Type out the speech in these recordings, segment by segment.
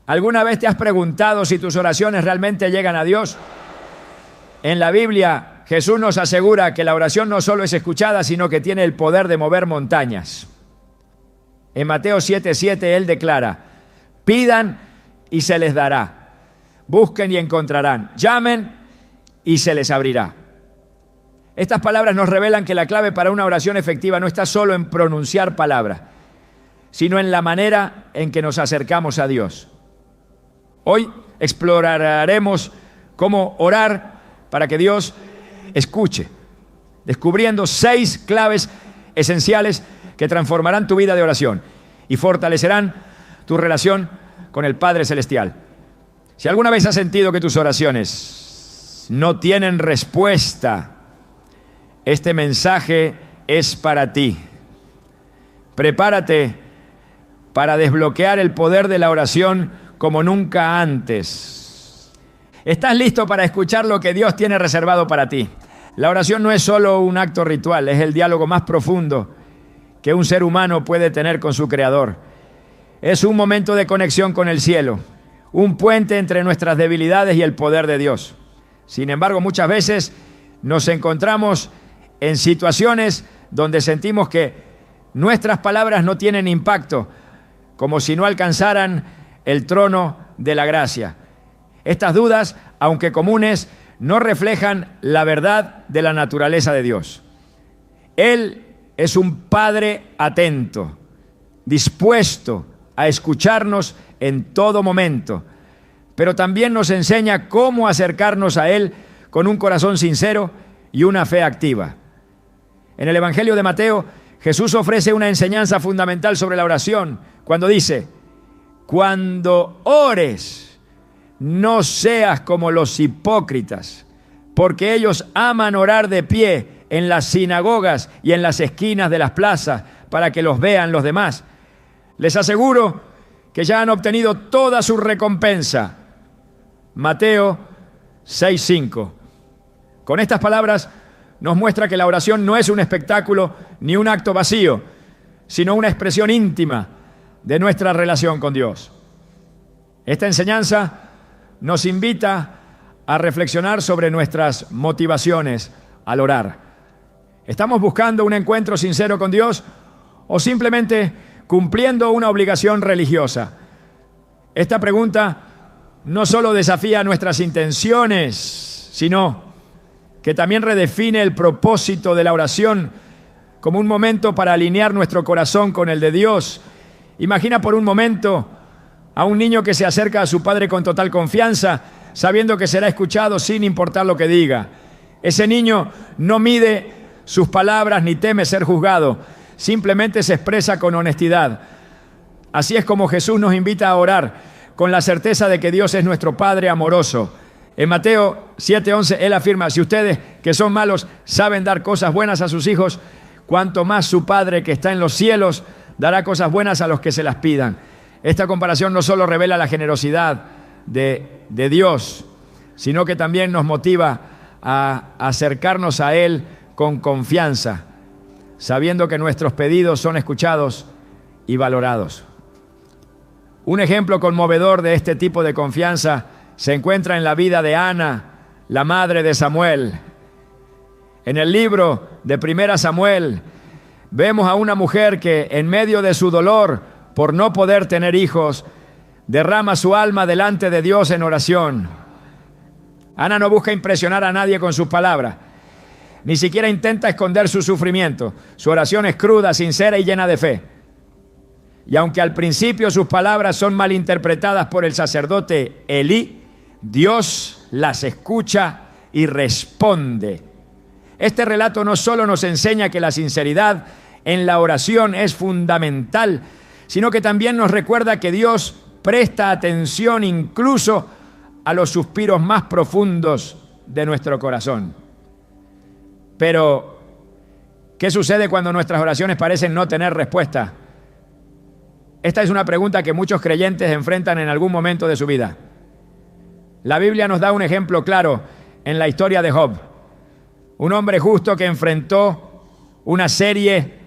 ¿Alguna vez te has preguntado si tus oraciones realmente llegan a Dios? En la Biblia, Jesús nos asegura que la oración no solo es escuchada, sino que tiene el poder de mover montañas. En Mateo 7:7 Él declara: pidan y se les dará, busquen y encontrarán, llamen y se les abrirá. Estas palabras nos revelan que la clave para una oración efectiva no está solo en pronunciar palabras, sino en la manera en que nos acercamos a Dios. Hoy exploraremos cómo orar para que Dios escuche, descubriendo 6 claves esenciales que transformarán tu vida de oración y fortalecerán tu relación con el Padre Celestial. Si alguna vez has sentido que tus oraciones no tienen respuesta, este mensaje es para ti. Prepárate para desbloquear el poder de la oración como nunca antes. ¿Estás listo para escuchar lo que Dios tiene reservado para ti? La oración no es solo un acto ritual, es el diálogo más profundo que un ser humano puede tener con su Creador. Es un momento de conexión con el cielo, un puente entre nuestras debilidades y el poder de Dios. Sin embargo, muchas veces nos encontramos en situaciones donde sentimos que nuestras palabras no tienen impacto, como si no alcanzaran el trono de la gracia. Estas dudas, aunque comunes, no reflejan la verdad de la naturaleza de Dios. Él es un Padre atento, dispuesto a escucharnos en todo momento, pero también nos enseña cómo acercarnos a Él con un corazón sincero y una fe activa. En el Evangelio de Mateo, Jesús ofrece una enseñanza fundamental sobre la oración cuando dice: cuando ores, no seas como los hipócritas, porque ellos aman orar de pie en las sinagogas y en las esquinas de las plazas para que los vean los demás. Les aseguro que ya han obtenido toda su recompensa. Mateo 6:5. Con estas palabras nos muestra que la oración no es un espectáculo ni un acto vacío, sino una expresión íntima de nuestra relación con Dios. Esta enseñanza nos invita a reflexionar sobre nuestras motivaciones al orar. ¿Estamos buscando un encuentro sincero con Dios o simplemente cumpliendo una obligación religiosa? Esta pregunta no solo desafía nuestras intenciones, sino que también redefine el propósito de la oración como un momento para alinear nuestro corazón con el de Dios. Imagina por un momento a un niño que se acerca a su padre con total confianza, sabiendo que será escuchado sin importar lo que diga. Ese niño no mide sus palabras ni teme ser juzgado, simplemente se expresa con honestidad. Así es como Jesús nos invita a orar, con la certeza de que Dios es nuestro Padre amoroso. En Mateo 7:11 Él afirma: si ustedes que son malos saben dar cosas buenas a sus hijos, cuanto más su Padre que está en los cielos dará cosas buenas a los que se las pidan. Esta comparación no solo revela la generosidad de Dios, sino que también nos motiva a acercarnos a Él con confianza, sabiendo que nuestros pedidos son escuchados y valorados. Un ejemplo conmovedor de este tipo de confianza se encuentra en la vida de Ana, la madre de Samuel. En el libro de 1 Samuel vemos a una mujer que en medio de su dolor por no poder tener hijos, derrama su alma delante de Dios en oración. Ana no busca impresionar a nadie con sus palabras, ni siquiera intenta esconder su sufrimiento. Su oración es cruda, sincera y llena de fe. Y aunque al principio sus palabras son malinterpretadas por el sacerdote Elí, Dios las escucha y responde. Este relato no solo nos enseña que la sinceridad en la oración es fundamental, sino que también nos recuerda que Dios presta atención incluso a los suspiros más profundos de nuestro corazón. Pero, ¿qué sucede cuando nuestras oraciones parecen no tener respuesta? Esta es una pregunta que muchos creyentes enfrentan en algún momento de su vida. La Biblia nos da un ejemplo claro en la historia de Job, un hombre justo que enfrentó una serie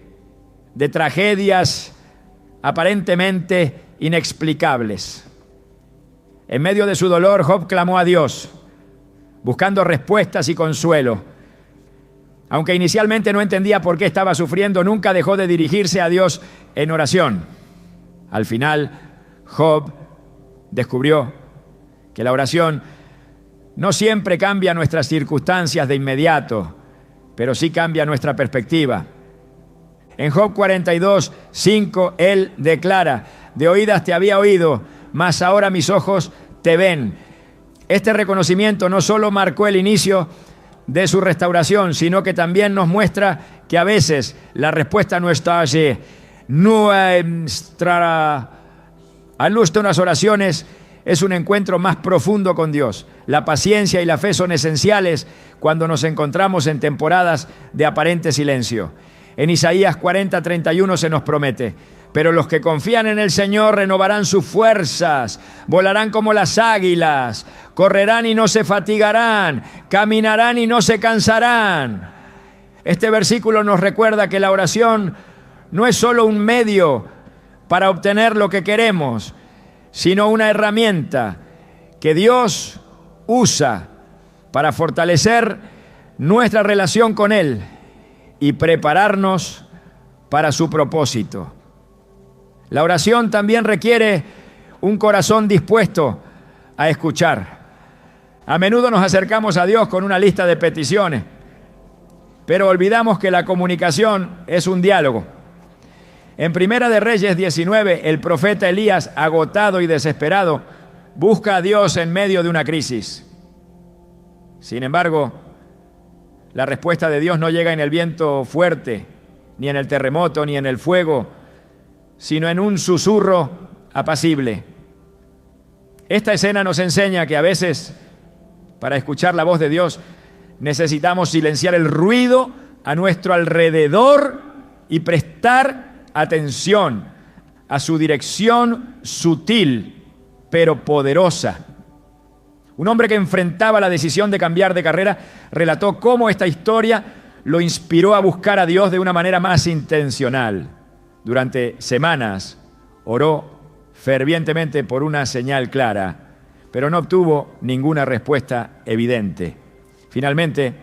de tragedias aparentemente inexplicables. En medio de su dolor, Job clamó a Dios, buscando respuestas y consuelo. Aunque inicialmente no entendía por qué estaba sufriendo, nunca dejó de dirigirse a Dios en oración. Al final, Job descubrió que la oración no siempre cambia nuestras circunstancias de inmediato, pero sí cambia nuestra perspectiva. En Job 42:5, él declara: de oídas te había oído, mas ahora mis ojos te ven. Este reconocimiento no solo marcó el inicio de su restauración, sino que también nos muestra que a veces la respuesta no está allí. Nuestras oraciones es un encuentro más profundo con Dios. La paciencia y la fe son esenciales cuando nos encontramos en temporadas de aparente silencio. En Isaías 40:31 se nos promete: pero los que confían en el Señor renovarán sus fuerzas, volarán como las águilas, correrán y no se fatigarán, caminarán y no se cansarán. Este versículo nos recuerda que la oración no es solo un medio para obtener lo que queremos, sino una herramienta que Dios usa para fortalecer nuestra relación con Él y prepararnos para su propósito. La oración también requiere un corazón dispuesto a escuchar. A menudo nos acercamos a Dios con una lista de peticiones, pero olvidamos que la comunicación es un diálogo. En Primera de Reyes 19, el profeta Elías, agotado y desesperado, busca a Dios en medio de una crisis. Sin embargo, la respuesta de Dios no llega en el viento fuerte, ni en el terremoto, ni en el fuego, sino en un susurro apacible. Esta escena nos enseña que a veces, para escuchar la voz de Dios, necesitamos silenciar el ruido a nuestro alrededor y prestar atención a su dirección sutil, pero poderosa. Un hombre que enfrentaba la decisión de cambiar de carrera relató cómo esta historia lo inspiró a buscar a Dios de una manera más intencional. Durante semanas oró fervientemente por una señal clara, pero no obtuvo ninguna respuesta evidente. Finalmente,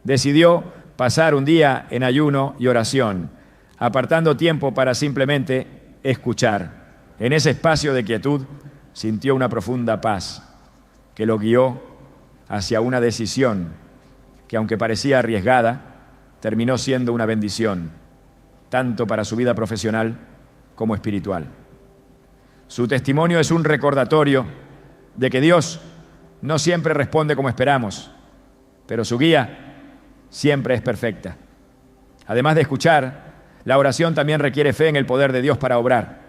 decidió pasar un día en ayuno y oración, apartando tiempo para simplemente escuchar. En ese espacio de quietud sintió una profunda paz que lo guió hacia una decisión que, aunque parecía arriesgada, terminó siendo una bendición, tanto para su vida profesional como espiritual. Su testimonio es un recordatorio de que Dios no siempre responde como esperamos, pero su guía siempre es perfecta. Además de escuchar, la oración también requiere fe en el poder de Dios para obrar.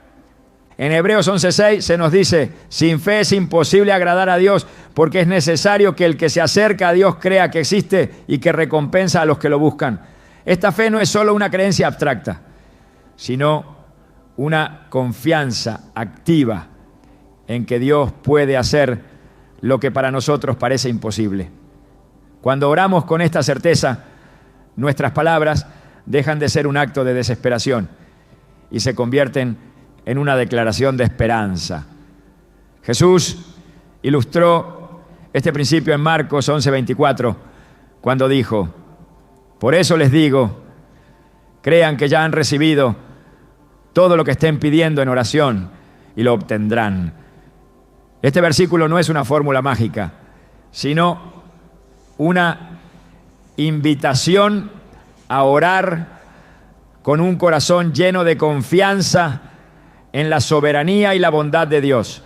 En Hebreos 11:6 se nos dice: sin fe es imposible agradar a Dios, porque es necesario que el que se acerca a Dios crea que existe y que recompensa a los que lo buscan. Esta fe no es solo una creencia abstracta, sino una confianza activa en que Dios puede hacer lo que para nosotros parece imposible. Cuando oramos con esta certeza, nuestras palabras dejan de ser un acto de desesperación y se convierten en una declaración de esperanza. Jesús ilustró este principio en Marcos 11:24, cuando dijo: por eso les digo, crean que ya han recibido todo lo que estén pidiendo en oración y lo obtendrán. Este versículo no es una fórmula mágica, sino una invitación a orar con un corazón lleno de confianza en la soberanía y la bondad de Dios.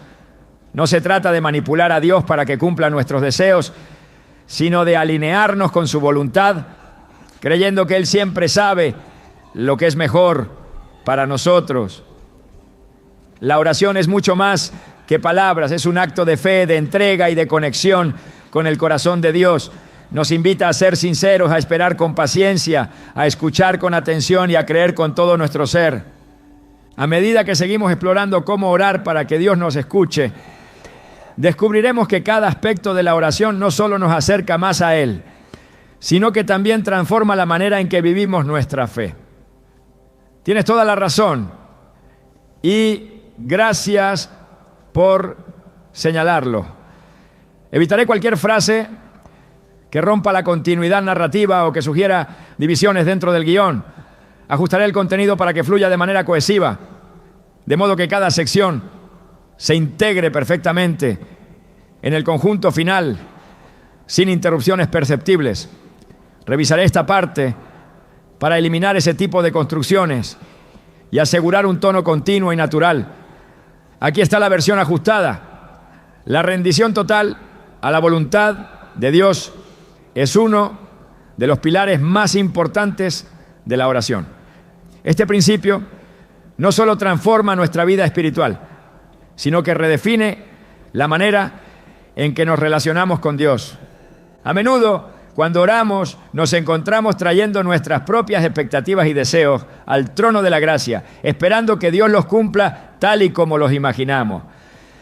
No se trata de manipular a Dios para que cumpla nuestros deseos, sino de alinearnos con su voluntad, creyendo que Él siempre sabe lo que es mejor para nosotros. La oración es mucho más que palabras, es un acto de fe, de entrega y de conexión con el corazón de Dios. Nos invita a ser sinceros, a esperar con paciencia, a escuchar con atención y a creer con todo nuestro ser. A medida que seguimos explorando cómo orar para que Dios nos escuche, descubriremos que cada aspecto de la oración no solo nos acerca más a Él, sino que también transforma la manera en que vivimos nuestra fe. Tienes toda la razón. Y gracias por señalarlo. Evitaré cualquier frase que rompa la continuidad narrativa o que sugiera divisiones dentro del guión. Ajustaré el contenido para que fluya de manera cohesiva, de modo que cada sección se integre perfectamente en el conjunto final, sin interrupciones perceptibles. Revisaré esta parte para eliminar ese tipo de construcciones y asegurar un tono continuo y natural. Aquí está la versión ajustada. La rendición total a la voluntad de Dios es uno de los pilares más importantes de la oración. Este principio no solo transforma nuestra vida espiritual, sino que redefine la manera en que nos relacionamos con Dios. A menudo, cuando oramos, nos encontramos trayendo nuestras propias expectativas y deseos al trono de la gracia, esperando que Dios los cumpla tal y como los imaginamos.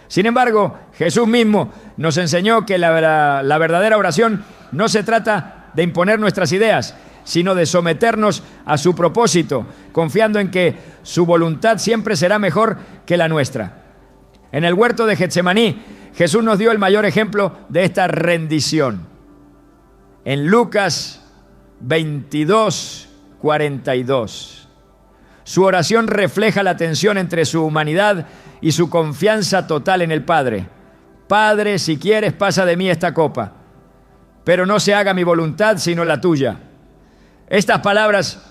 Sin embargo, Jesús mismo nos enseñó que la verdadera oración no se trata de imponer nuestras ideas, sino de someternos a su propósito, confiando en que su voluntad siempre será mejor que la nuestra. En el huerto de Getsemaní, Jesús nos dio el mayor ejemplo de esta rendición. En Lucas 22:42, su oración refleja la tensión entre su humanidad y su confianza total en el Padre. Padre, si quieres, pasa de mí esta copa, pero no se haga mi voluntad sino la tuya. Estas palabras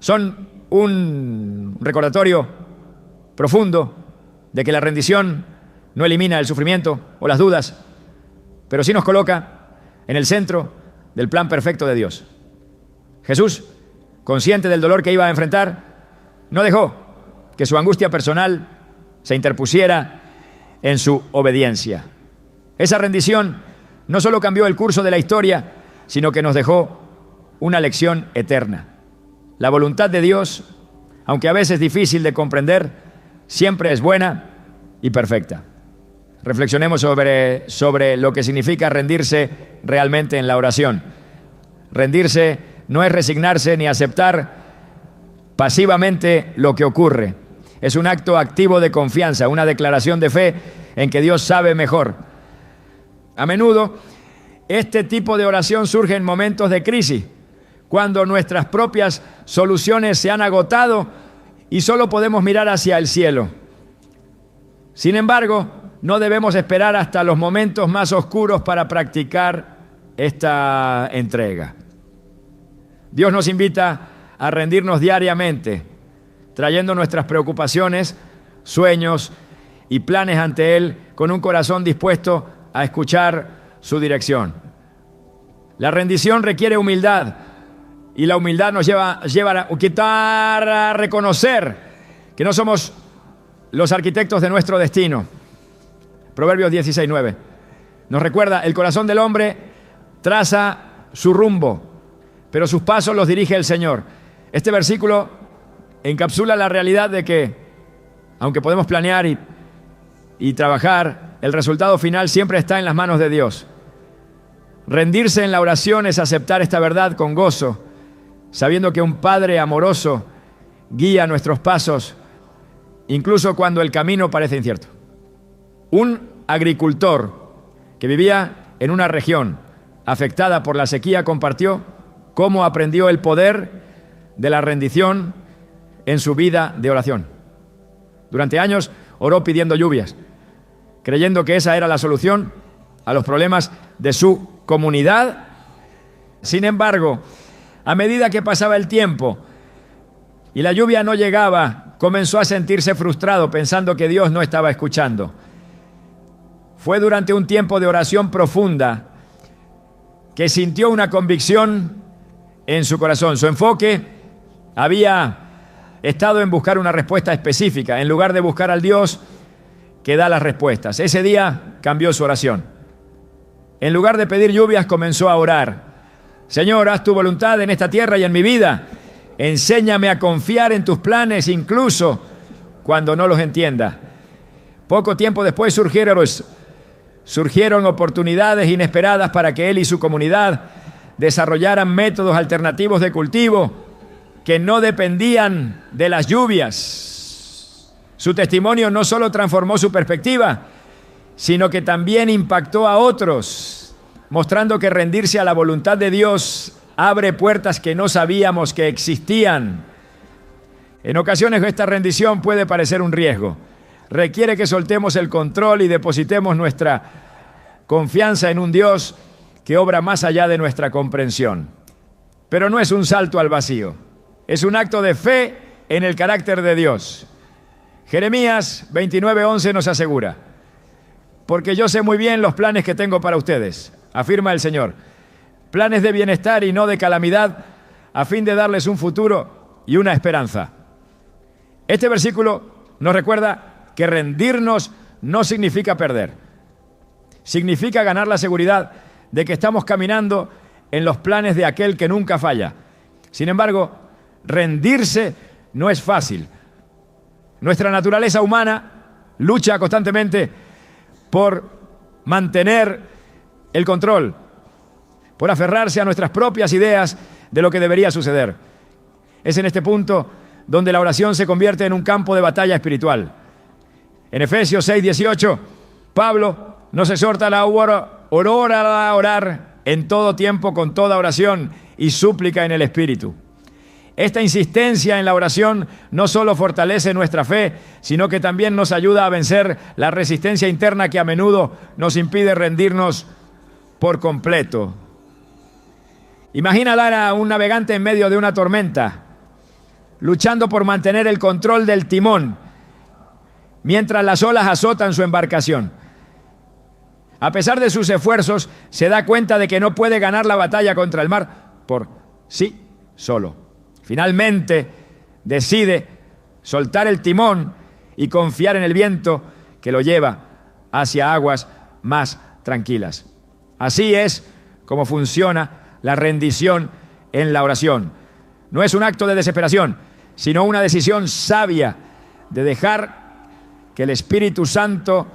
son un recordatorio profundo de que la rendición no elimina el sufrimiento o las dudas, pero sí nos coloca en el centro del plan perfecto de Dios. Jesús, consciente del dolor que iba a enfrentar, no dejó que su angustia personal se interpusiera en su obediencia. Esa rendición no solo cambió el curso de la historia, sino que nos dejó una lección eterna. La voluntad de Dios, aunque a veces difícil de comprender, siempre es buena y perfecta. Reflexionemos sobre lo que significa rendirse realmente en la oración. Rendirse no es resignarse ni aceptar pasivamente lo que ocurre. Es un acto activo de confianza, una declaración de fe en que Dios sabe mejor. A menudo, este tipo de oración surge en momentos de crisis, cuando nuestras propias soluciones se han agotado y solo podemos mirar hacia el cielo. Sin embargo, no debemos esperar hasta los momentos más oscuros para practicar esta entrega. Dios nos invita a rendirnos diariamente, trayendo nuestras preocupaciones, sueños y planes ante Él con un corazón dispuesto a escuchar su dirección. La rendición requiere humildad y la humildad nos lleva a reconocer que no somos los arquitectos de nuestro destino. Proverbios 16:9 nos recuerda: el corazón del hombre traza su rumbo, pero sus pasos los dirige el Señor. Este versículo encapsula la realidad de que, aunque podemos planear y trabajar, el resultado final siempre está en las manos de Dios. Rendirse en la oración es aceptar esta verdad con gozo, sabiendo que un Padre amoroso guía nuestros pasos, incluso cuando el camino parece incierto. Un agricultor que vivía en una región afectada por la sequía compartió cómo aprendió el poder de la rendición en su vida de oración. Durante años oró pidiendo lluvias, creyendo que esa era la solución a los problemas de su comunidad. Sin embargo, a medida que pasaba el tiempo y la lluvia no llegaba, comenzó a sentirse frustrado, pensando que Dios no estaba escuchando. Fue durante un tiempo de oración profunda que sintió una convicción en su corazón. Su enfoque había estado en buscar una respuesta específica, en lugar de buscar al Dios que da las respuestas. Ese día cambió su oración. En lugar de pedir lluvias, comenzó a orar: Señor, haz tu voluntad en esta tierra y en mi vida. Enséñame a confiar en tus planes, incluso cuando no los entienda. Poco tiempo después surgieron oportunidades inesperadas para que él y su comunidad desarrollaran métodos alternativos de cultivo que no dependían de las lluvias. Su testimonio no solo transformó su perspectiva sino que también impactó a otros, mostrando que rendirse a la voluntad de Dios abre puertas que no sabíamos que existían. En ocasiones esta rendición puede parecer un riesgo. Requiere que soltemos el control y depositemos nuestra confianza en un Dios que obra más allá de nuestra comprensión. Pero no es un salto al vacío, es un acto de fe en el carácter de Dios. Jeremías 29:11 nos asegura: porque yo sé muy bien los planes que tengo para ustedes, afirma el Señor, planes de bienestar y no de calamidad, a fin de darles un futuro y una esperanza. Este versículo nos recuerda que rendirnos no significa perder. Significa ganar la seguridad de que estamos caminando en los planes de aquel que nunca falla. Sin embargo, rendirse no es fácil. Nuestra naturaleza humana lucha constantemente por mantener el control, por aferrarse a nuestras propias ideas de lo que debería suceder. Es en este punto donde la oración se convierte en un campo de batalla espiritual. En Efesios 6:18, Pablo nos exhorta a orar en todo tiempo con toda oración y súplica en el Espíritu. Esta insistencia en la oración no solo fortalece nuestra fe, sino que también nos ayuda a vencer la resistencia interna que a menudo nos impide rendirnos por completo. Imagina a un navegante en medio de una tormenta, luchando por mantener el control del timón, mientras las olas azotan su embarcación. A pesar de sus esfuerzos, se da cuenta de que no puede ganar la batalla contra el mar por sí solo. Finalmente, decide soltar el timón y confiar en el viento que lo lleva hacia aguas más tranquilas. Así es como funciona la rendición en la oración. No es un acto de desesperación, sino una decisión sabia de dejar que el Espíritu Santo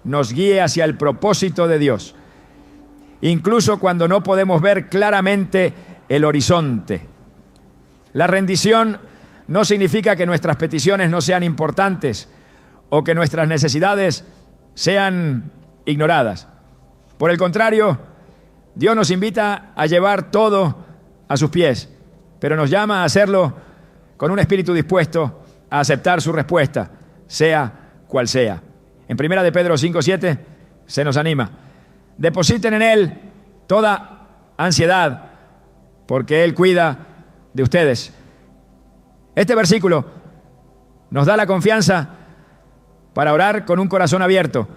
nos guíe hacia el propósito de Dios, incluso cuando no podemos ver claramente el horizonte. La rendición no significa que nuestras peticiones no sean importantes o que nuestras necesidades sean ignoradas. Por el contrario, Dios nos invita a llevar todo a sus pies, pero nos llama a hacerlo con un espíritu dispuesto a aceptar su respuesta, sea cual sea. En 1 de Pedro 5:7 se nos anima: depositen en Él toda ansiedad, porque Él cuida de ustedes. Este versículo nos da la confianza para orar con un corazón abierto,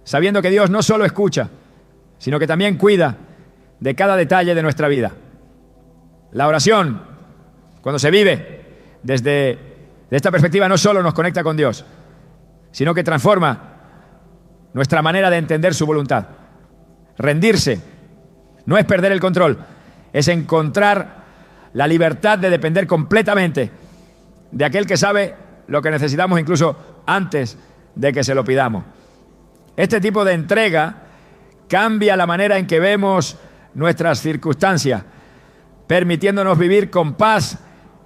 sabiendo que Dios no solo escucha, sino que también cuida de cada detalle de nuestra vida. La oración, cuando se vive desde esta perspectiva, no solo nos conecta con Dios, sino que transforma nuestra manera de entender su voluntad. Rendirse no es perder el control, es encontrar la libertad de depender completamente de aquel que sabe lo que necesitamos incluso antes de que se lo pidamos. Este tipo de entrega cambia la manera en que vemos nuestras circunstancias, permitiéndonos vivir con paz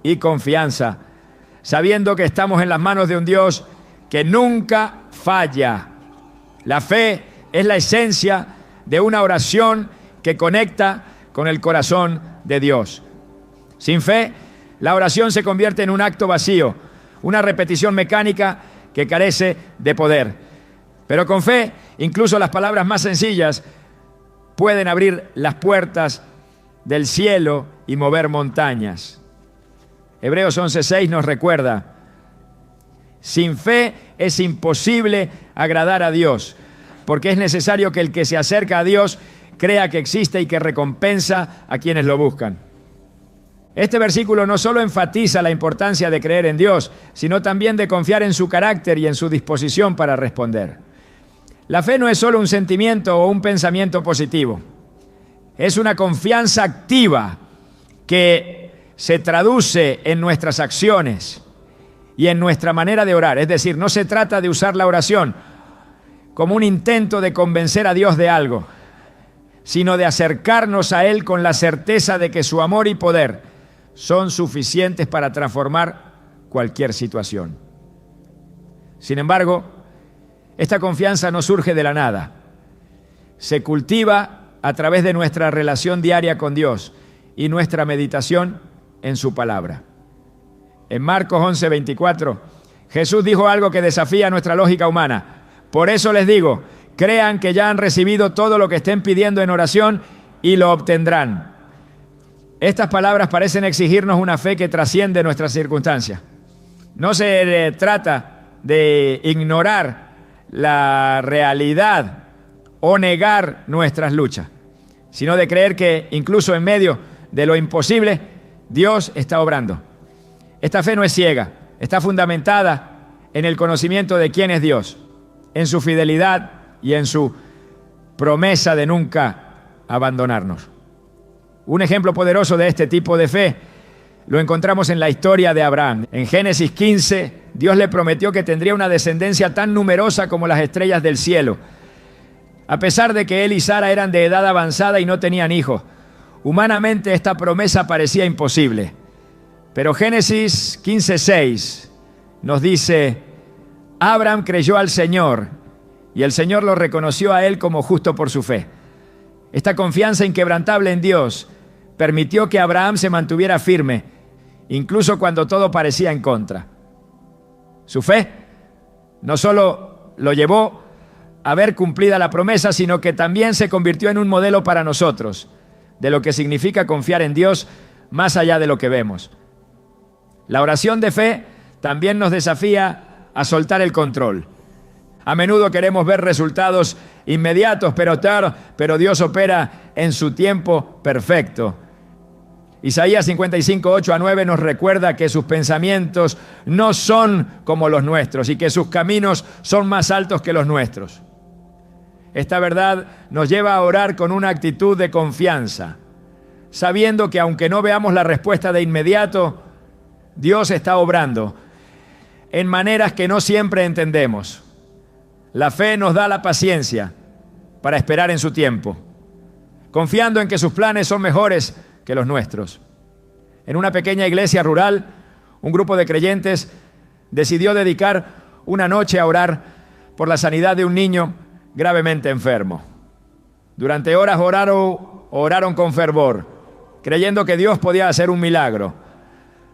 y confianza, sabiendo que estamos en las manos de un Dios que nunca falla. La fe es la esencia de una oración que conecta con el corazón de Dios. Sin fe, la oración se convierte en un acto vacío, una repetición mecánica que carece de poder. Pero con fe, incluso las palabras más sencillas pueden abrir las puertas del cielo y mover montañas. Hebreos 11:6 nos recuerda: sin fe es imposible agradar a Dios, porque es necesario que el que se acerca a Dios crea que existe y que recompensa a quienes lo buscan. Este versículo no solo enfatiza la importancia de creer en Dios, sino también de confiar en su carácter y en su disposición para responder. La fe no es solo un sentimiento o un pensamiento positivo, es una confianza activa que se traduce en nuestras acciones y en nuestra manera de orar. Es decir, no se trata de usar la oración como un intento de convencer a Dios de algo, sino de acercarnos a Él con la certeza de que su amor y poder son suficientes para transformar cualquier situación. Sin embargo, Esta confianza no surge de la nada. Se cultiva a través de nuestra relación diaria con Dios y nuestra meditación en su palabra. En Marcos 11:24, Jesús dijo algo que desafía nuestra lógica humana. Por eso les digo, crean que ya han recibido todo lo que estén pidiendo en oración y lo obtendrán. Estas palabras parecen exigirnos una fe que trasciende nuestras circunstancias. No se trata de ignorar la realidad o negar nuestras luchas, sino de creer que incluso en medio de lo imposible, Dios está obrando. Esta fe no es ciega, está fundamentada en el conocimiento de quién es Dios, en su fidelidad y en su promesa de nunca abandonarnos. Un ejemplo poderoso de este tipo de fe lo encontramos en la historia de Abraham. En Génesis 15, Dios le prometió que tendría una descendencia tan numerosa como las estrellas del cielo. A pesar de que él y Sara eran de edad avanzada y no tenían hijos, humanamente esta promesa parecía imposible. Pero Génesis 15:6 nos dice: Abraham creyó al Señor y el Señor lo reconoció a él como justo por su fe. Esta confianza inquebrantable en Dios permitió que Abraham se mantuviera firme, incluso cuando todo parecía en contra. Su fe no solo lo llevó a ver cumplida la promesa, sino que también se convirtió en un modelo para nosotros, de lo que significa confiar en Dios más allá de lo que vemos. La oración de fe también nos desafía a soltar el control. A menudo queremos ver resultados inmediatos, pero Dios opera en su tiempo perfecto. Isaías 55:8-9 nos recuerda que sus pensamientos no son como los nuestros y que sus caminos son más altos que los nuestros. Esta verdad nos lleva a orar con una actitud de confianza, sabiendo que aunque no veamos la respuesta de inmediato, Dios está obrando en maneras que no siempre entendemos. La fe nos da la paciencia para esperar en su tiempo, confiando en que sus planes son mejores que los nuestros. En una pequeña iglesia rural, un grupo de creyentes decidió dedicar una noche a orar por la sanidad de un niño gravemente enfermo. Durante horas oraron con fervor, creyendo que Dios podía hacer un milagro.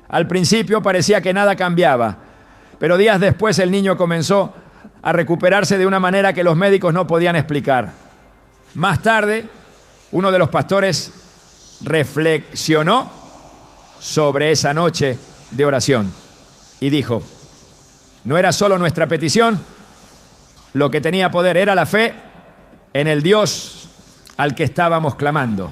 Al principio parecía que nada cambiaba, pero días después el niño comenzó a recuperarse de una manera que los médicos no podían explicar. Más tarde, uno de los pastores reflexionó sobre esa noche de oración y dijo: no era solo nuestra petición lo que tenía poder, era la fe en el Dios al que estábamos clamando.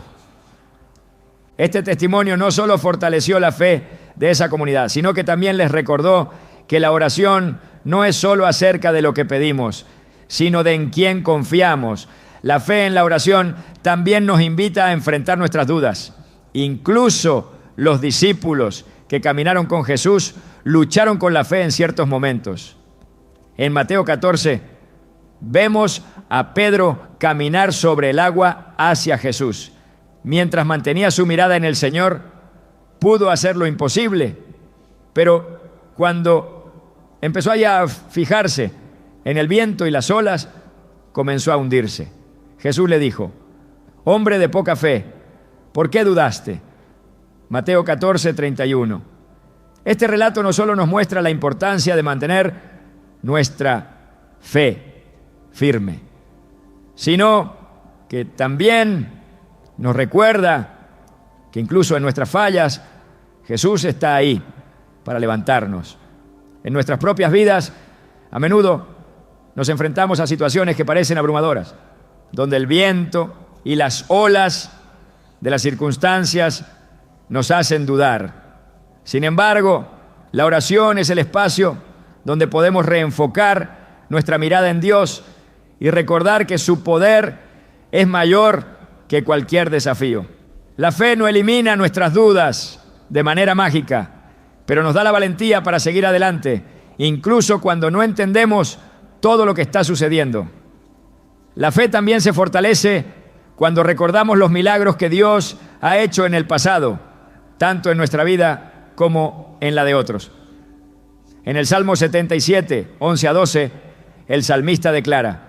Este testimonio no solo fortaleció la fe de esa comunidad, sino que también les recordó que la oración no es solo acerca de lo que pedimos, sino de en quién confiamos. La fe en la oración también nos invita a enfrentar nuestras dudas. Incluso los discípulos que caminaron con Jesús lucharon con la fe en ciertos momentos. En Mateo 14 vemos a Pedro caminar sobre el agua hacia Jesús. Mientras mantenía su mirada en el Señor, pudo hacer lo imposible, pero cuando empezó a fijarse en el viento y las olas, comenzó a hundirse. Jesús le dijo: hombre de poca fe, ¿por qué dudaste? Mateo 14:31. Este relato no solo nos muestra la importancia de mantener nuestra fe firme, sino que también nos recuerda que incluso en nuestras fallas, Jesús está ahí para levantarnos. En nuestras propias vidas, a menudo nos enfrentamos a situaciones que parecen abrumadoras, donde el viento y las olas de las circunstancias nos hacen dudar. Sin embargo, la oración es el espacio donde podemos reenfocar nuestra mirada en Dios y recordar que su poder es mayor que cualquier desafío. La fe no elimina nuestras dudas de manera mágica, pero nos da la valentía para seguir adelante, incluso cuando no entendemos todo lo que está sucediendo. La fe también se fortalece cuando recordamos los milagros que Dios ha hecho en el pasado, tanto en nuestra vida como en la de otros. En el Salmo 77, 11-12, El salmista declara: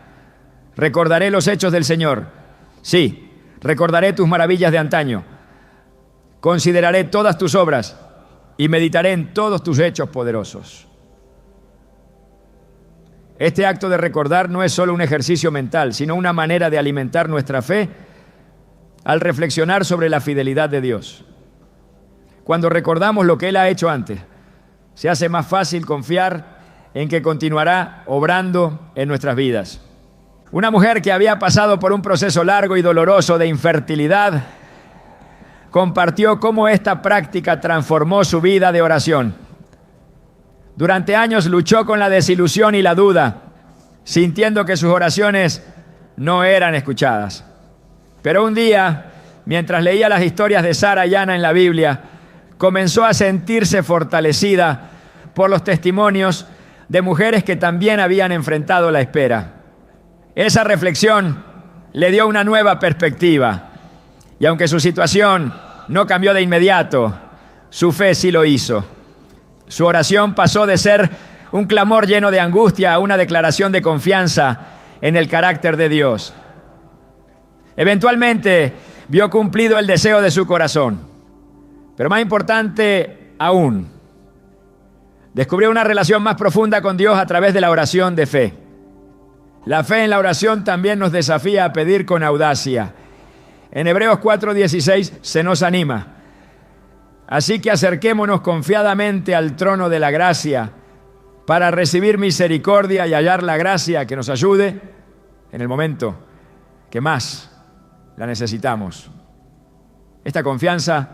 recordaré los hechos del Señor. Sí, recordaré tus maravillas de antaño. Consideraré todas tus obras y meditaré en todos tus hechos poderosos. Este acto de recordar no es solo un ejercicio mental, sino una manera de alimentar nuestra fe al reflexionar sobre la fidelidad de Dios. Cuando recordamos lo que Él ha hecho antes, se hace más fácil confiar en que continuará obrando en nuestras vidas. Una mujer que había pasado por un proceso largo y doloroso de infertilidad compartió cómo esta práctica transformó su vida de oración. Durante años luchó con la desilusión y la duda, sintiendo que sus oraciones no eran escuchadas. Pero un día, mientras leía las historias de Sara y Ana en la Biblia, comenzó a sentirse fortalecida por los testimonios de mujeres que también habían enfrentado la espera. Esa reflexión le dio una nueva perspectiva, y aunque su situación no cambió de inmediato, su fe sí lo hizo. Su oración pasó de ser un clamor lleno de angustia a una declaración de confianza en el carácter de Dios. Eventualmente vio cumplido el deseo de su corazón, pero más importante aún, descubrió una relación más profunda con Dios a través de la oración de fe. La fe en la oración también nos desafía a pedir con audacia. En Hebreos 4:16 se nos anima: así que acerquémonos confiadamente al trono de la gracia para recibir misericordia y hallar la gracia que nos ayude en el momento que más la necesitamos. Esta confianza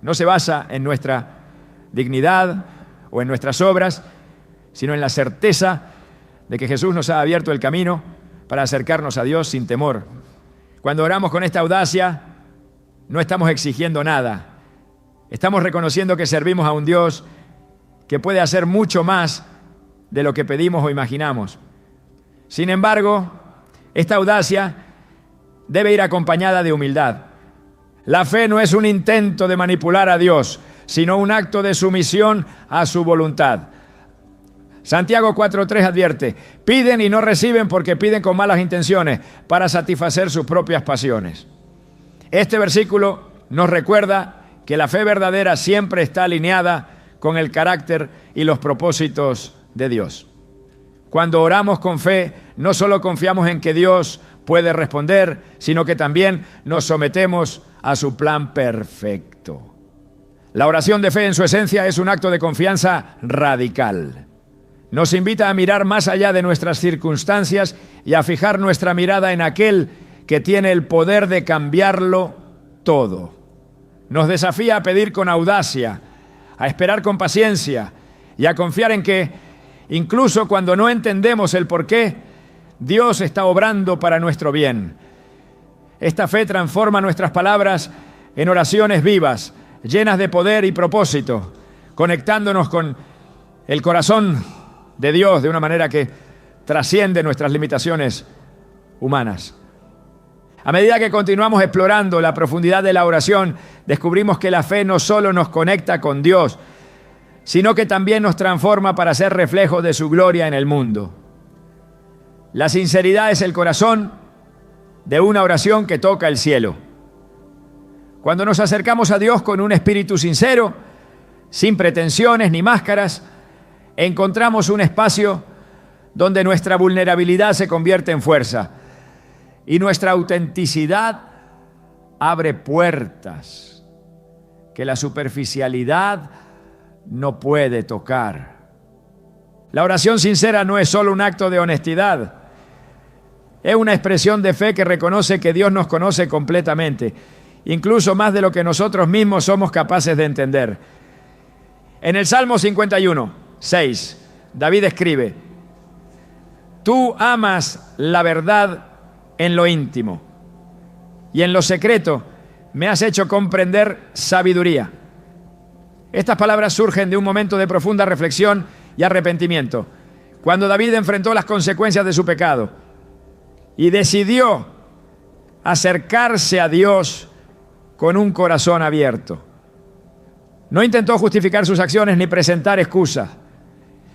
no se basa en nuestra dignidad o en nuestras obras, sino en la certeza de que Jesús nos ha abierto el camino para acercarnos a Dios sin temor. Cuando oramos con esta audacia, no estamos exigiendo nada. Estamos reconociendo que servimos a un Dios que puede hacer mucho más de lo que pedimos o imaginamos. Sin embargo, esta audacia debe ir acompañada de humildad. La fe no es un intento de manipular a Dios, sino un acto de sumisión a su voluntad. Santiago 4:3 advierte: piden y no reciben porque piden con malas intenciones para satisfacer sus propias pasiones. Este versículo nos recuerda que la fe verdadera siempre está alineada con el carácter y los propósitos de Dios. Cuando oramos con fe, no solo confiamos en que Dios puede responder, sino que también nos sometemos a su plan perfecto. La oración de fe en su esencia es un acto de confianza radical. Nos invita a mirar más allá de nuestras circunstancias y a fijar nuestra mirada en aquel que tiene el poder de cambiarlo todo. Nos desafía a pedir con audacia, a esperar con paciencia y a confiar en que, incluso cuando no entendemos el porqué, Dios está obrando para nuestro bien. Esta fe transforma nuestras palabras en oraciones vivas, llenas de poder y propósito, conectándonos con el corazón de Dios de una manera que trasciende nuestras limitaciones humanas. A medida que continuamos explorando la profundidad de la oración, descubrimos que la fe no solo nos conecta con Dios, sino que también nos transforma para ser reflejo de su gloria en el mundo. La sinceridad es el corazón de una oración que toca el cielo. Cuando nos acercamos a Dios con un espíritu sincero, sin pretensiones ni máscaras, encontramos un espacio donde nuestra vulnerabilidad se convierte en fuerza y nuestra autenticidad abre puertas que la superficialidad no puede tocar. La oración sincera no es solo un acto de honestidad, es una expresión de fe que reconoce que Dios nos conoce completamente, incluso más de lo que nosotros mismos somos capaces de entender. En el Salmo 51:6, David escribe: tú amas la verdad en lo íntimo, y en lo secreto me has hecho comprender sabiduría. Estas palabras surgen de un momento de profunda reflexión y arrepentimiento, cuando David enfrentó las consecuencias de su pecado y decidió acercarse a Dios con un corazón abierto. No intentó justificar sus acciones ni presentar excusas.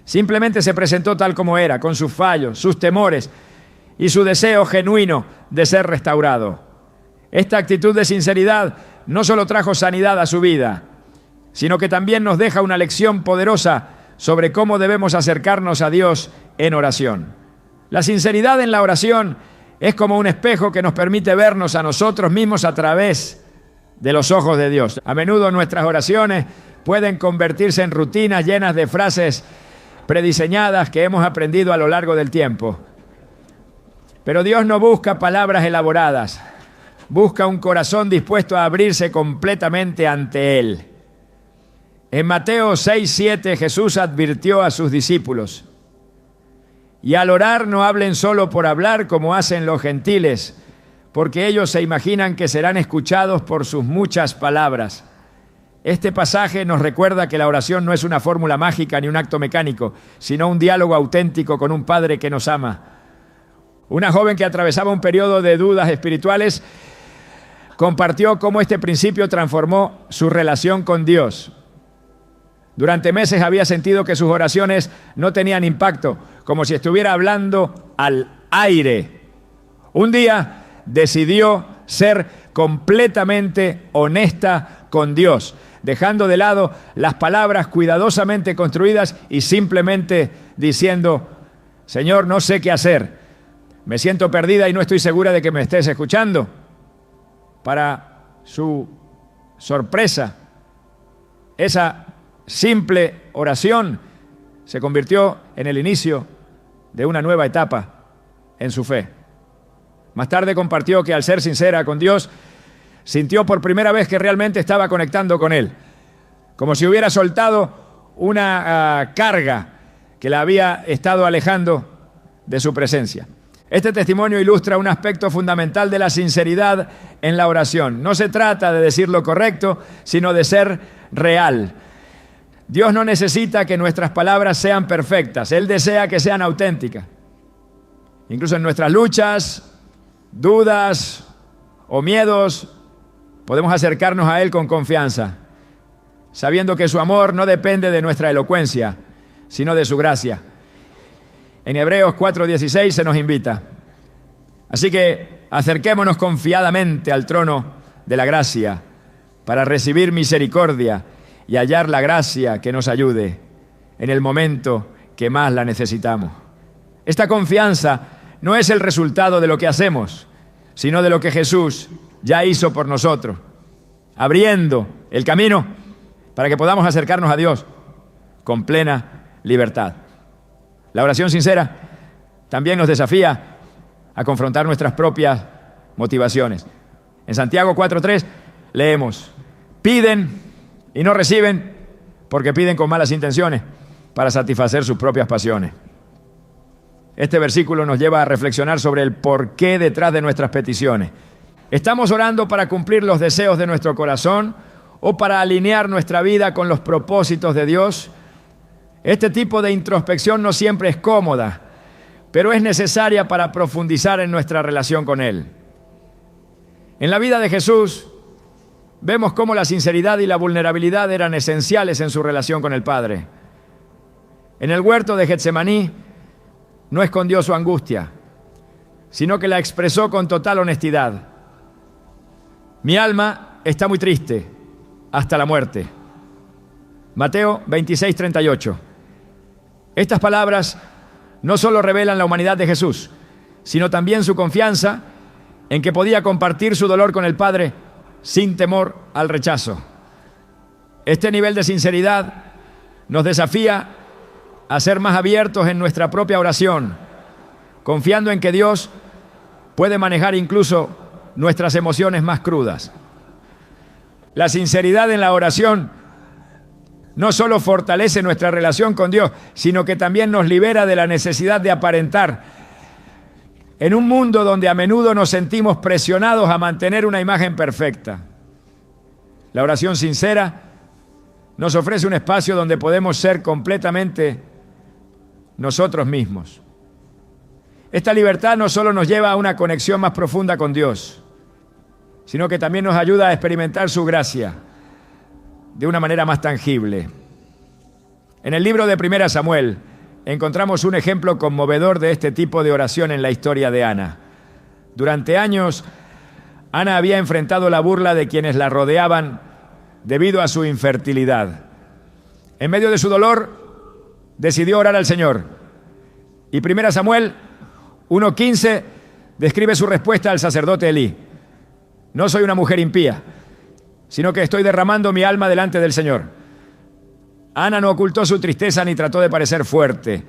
Simplemente se presentó tal como era, con sus fallos, sus temores y su deseo genuino de ser restaurado. Esta actitud de sinceridad no solo trajo sanidad a su vida, sino que también nos deja una lección poderosa sobre cómo debemos acercarnos a Dios en oración. La sinceridad en la oración es como un espejo que nos permite vernos a nosotros mismos a través de los ojos de Dios. A menudo nuestras oraciones pueden convertirse en rutinas llenas de frases prediseñadas que hemos aprendido a lo largo del tiempo. Pero Dios no busca palabras elaboradas, busca un corazón dispuesto a abrirse completamente ante Él. En Mateo 6:7 Jesús advirtió a sus discípulos: y al orar no hablen solo por hablar como hacen los gentiles, porque ellos se imaginan que serán escuchados por sus muchas palabras. Este pasaje nos recuerda que la oración no es una fórmula mágica ni un acto mecánico, sino un diálogo auténtico con un Padre que nos ama. Una joven que atravesaba un periodo de dudas espirituales compartió cómo este principio transformó su relación con Dios. Durante meses había sentido que sus oraciones no tenían impacto, como si estuviera hablando al aire. Un día decidió ser completamente honesta con Dios, dejando de lado las palabras cuidadosamente construidas y simplemente diciendo: Señor, no sé qué hacer, me siento perdida y no estoy segura de que me estés escuchando. Para su sorpresa, esa simple oración se convirtió en el inicio de una nueva etapa en su fe. Más tarde compartió que al ser sincera con Dios, sintió por primera vez que realmente estaba conectando con Él, como si hubiera soltado una carga que la había estado alejando de su presencia. Este testimonio ilustra un aspecto fundamental de la sinceridad en la oración. No se trata de decir lo correcto, sino de ser real. Dios no necesita que nuestras palabras sean perfectas, Él desea que sean auténticas. Incluso en nuestras luchas, dudas o miedos, podemos acercarnos a Él con confianza, sabiendo que su amor no depende de nuestra elocuencia, sino de su gracia. En Hebreos 4:16 se nos invita: así que acerquémonos confiadamente al trono de la gracia para recibir misericordia y hallar la gracia que nos ayude en el momento que más la necesitamos. Esta confianza no es el resultado de lo que hacemos, sino de lo que Jesús ya hizo por nosotros, abriendo el camino para que podamos acercarnos a Dios con plena libertad. La oración sincera también nos desafía a confrontar nuestras propias motivaciones. En Santiago 4:3 leemos: piden y no reciben porque piden con malas intenciones para satisfacer sus propias pasiones. Este versículo nos lleva a reflexionar sobre el porqué detrás de nuestras peticiones. ¿Estamos orando para cumplir los deseos de nuestro corazón o para alinear nuestra vida con los propósitos de Dios? Este tipo de introspección no siempre es cómoda, pero es necesaria para profundizar en nuestra relación con Él. En la vida de Jesús vemos cómo la sinceridad y la vulnerabilidad eran esenciales en su relación con el Padre. En el huerto de Getsemaní no escondió su angustia, sino que la expresó con total honestidad. Mi alma está muy triste hasta la muerte. Mateo 26:38. Estas palabras no solo revelan la humanidad de Jesús, sino también su confianza en que podía compartir su dolor con el Padre sin temor al rechazo. Este nivel de sinceridad nos desafía a ser más abiertos en nuestra propia oración, confiando en que Dios puede manejar incluso nuestras emociones más crudas. La sinceridad en la oración no solo fortalece nuestra relación con Dios, sino que también nos libera de la necesidad de aparentar. En un mundo donde a menudo nos sentimos presionados a mantener una imagen perfecta, la oración sincera nos ofrece un espacio donde podemos ser completamente nosotros mismos. Esta libertad no solo nos lleva a una conexión más profunda con Dios, sino que también nos ayuda a experimentar su gracia de una manera más tangible. En el libro de 1 Samuel, encontramos un ejemplo conmovedor de este tipo de oración en la historia de Ana. Durante años, Ana había enfrentado la burla de quienes la rodeaban debido a su infertilidad. En medio de su dolor, decidió orar al Señor. Y 1 Samuel 1:15 describe su respuesta al sacerdote Elí. No soy una mujer impía, sino que estoy derramando mi alma delante del Señor. Ana no ocultó su tristeza ni trató de parecer fuerte.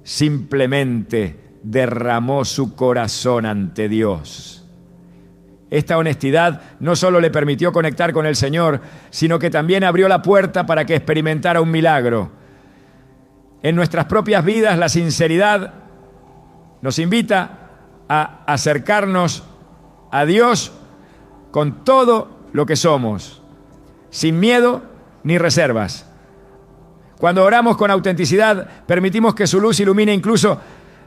Simplemente derramó su corazón ante Dios. Esta honestidad no solo le permitió conectar con el Señor, sino que también abrió la puerta para que experimentara un milagro. En nuestras propias vidas, la sinceridad nos invita a acercarnos a Dios con todo lo que somos, sin miedo ni reservas. Cuando oramos con autenticidad, permitimos que su luz ilumine incluso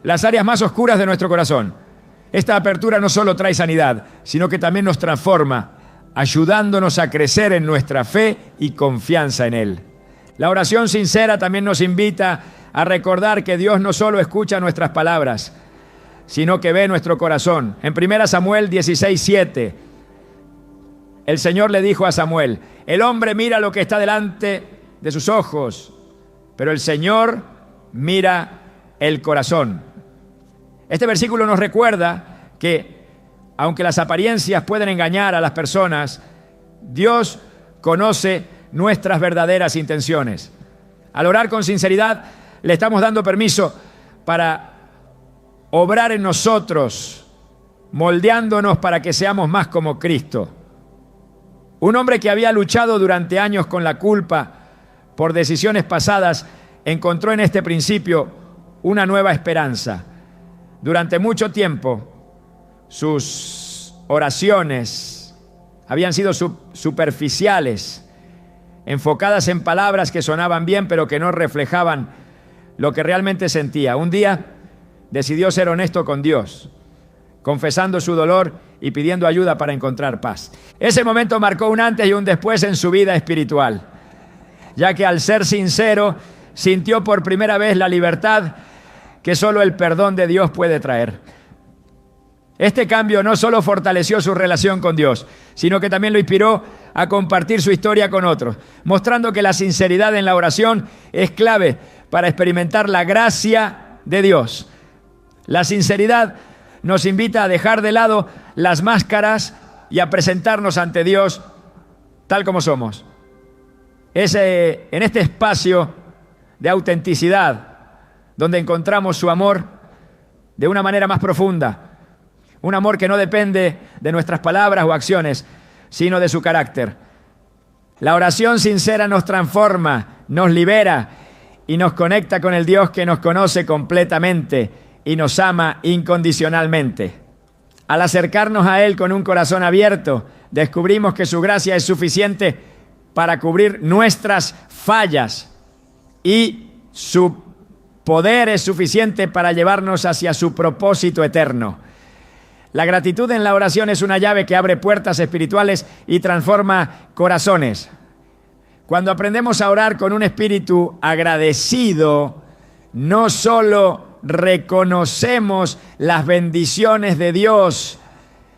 las áreas más oscuras de nuestro corazón. Esta apertura no solo trae sanidad, sino que también nos transforma, ayudándonos a crecer en nuestra fe y confianza en Él. La oración sincera también nos invita a recordar que Dios no solo escucha nuestras palabras, sino que ve nuestro corazón. En 1 Samuel 16:7, el Señor le dijo a Samuel: el hombre mira lo que está delante de sus ojos, pero el Señor mira el corazón. Este versículo nos recuerda que, aunque las apariencias pueden engañar a las personas, Dios conoce nuestras verdaderas intenciones. Al orar con sinceridad, le estamos dando permiso para obrar en nosotros, moldeándonos para que seamos más como Cristo. Un hombre que había luchado durante años con la culpa por decisiones pasadas, encontró en este principio una nueva esperanza. Durante mucho tiempo, sus oraciones habían sido superficiales, enfocadas en palabras que sonaban bien, pero que no reflejaban lo que realmente sentía. Un día decidió ser honesto con Dios, confesando su dolor y pidiendo ayuda para encontrar paz. Ese momento marcó un antes y un después en su vida espiritual, ya que al ser sincero, sintió por primera vez la libertad que solo el perdón de Dios puede traer. Este cambio no solo fortaleció su relación con Dios, sino que también lo inspiró a compartir su historia con otros, mostrando que la sinceridad en la oración es clave para experimentar la gracia de Dios. La sinceridad nos invita a dejar de lado las máscaras y a presentarnos ante Dios tal como somos. Es en este espacio de autenticidad donde encontramos su amor de una manera más profunda. Un amor que no depende de nuestras palabras o acciones, sino de su carácter. La oración sincera nos transforma, nos libera y nos conecta con el Dios que nos conoce completamente y nos ama incondicionalmente. Al acercarnos a Él con un corazón abierto, descubrimos que su gracia es suficiente para cubrir nuestras fallas y su poder es suficiente para llevarnos hacia su propósito eterno. La gratitud en la oración es una llave que abre puertas espirituales y transforma corazones. Cuando aprendemos a orar con un espíritu agradecido, no solo reconocemos las bendiciones de Dios,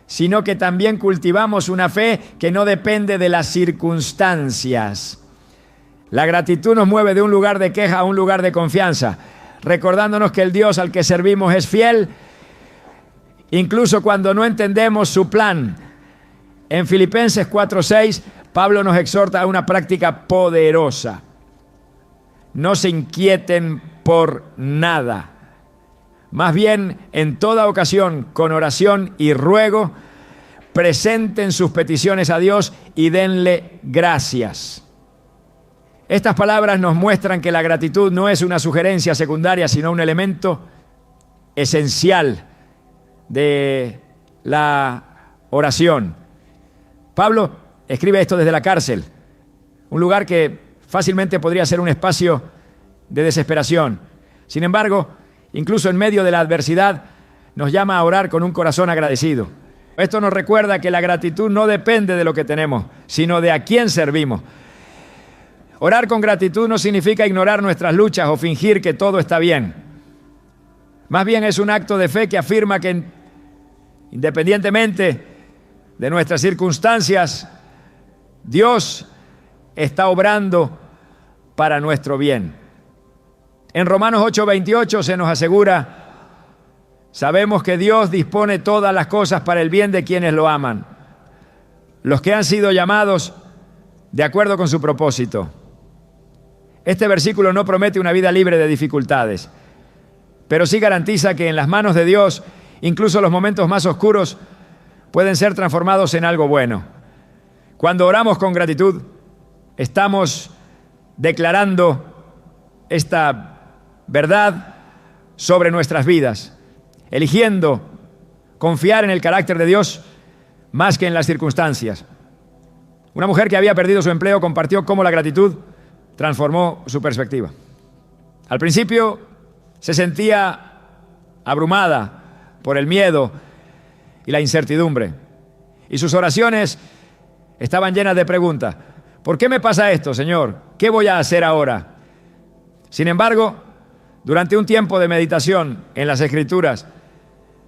sino que también cultivamos una fe que no depende de las circunstancias. La gratitud nos mueve de un lugar de queja a un lugar de confianza, recordándonos que el Dios al que servimos es fiel, incluso cuando no entendemos su plan. En Filipenses 4:6, Pablo nos exhorta a una práctica poderosa. No se inquieten por nada. Más bien, en toda ocasión, con oración y ruego, presenten sus peticiones a Dios y denle gracias. Estas palabras nos muestran que la gratitud no es una sugerencia secundaria, sino un elemento esencial de la oración. Pablo escribe esto desde la cárcel, un lugar que fácilmente podría ser un espacio de desesperación. Sin embargo, incluso en medio de la adversidad, nos llama a orar con un corazón agradecido. Esto nos recuerda que la gratitud no depende de lo que tenemos, sino de a quién servimos. Orar con gratitud no significa ignorar nuestras luchas o fingir que todo está bien. Más bien es un acto de fe que afirma que independientemente de nuestras circunstancias, Dios está obrando para nuestro bien. En Romanos 8:28 se nos asegura: sabemos que Dios dispone todas las cosas para el bien de quienes lo aman, los que han sido llamados de acuerdo con su propósito. Este versículo no promete una vida libre de dificultades, pero sí garantiza que en las manos de Dios, incluso los momentos más oscuros pueden ser transformados en algo bueno. Cuando oramos con gratitud, estamos declarando esta verdad sobre nuestras vidas, eligiendo confiar en el carácter de Dios más que en las circunstancias. Una mujer que había perdido su empleo compartió cómo la gratitud transformó su perspectiva. Al principio se sentía abrumada por el miedo y la incertidumbre, y sus oraciones estaban llenas de preguntas. ¿Por qué me pasa esto, Señor? ¿Qué voy a hacer ahora? Sin embargo, durante un tiempo de meditación en las Escrituras,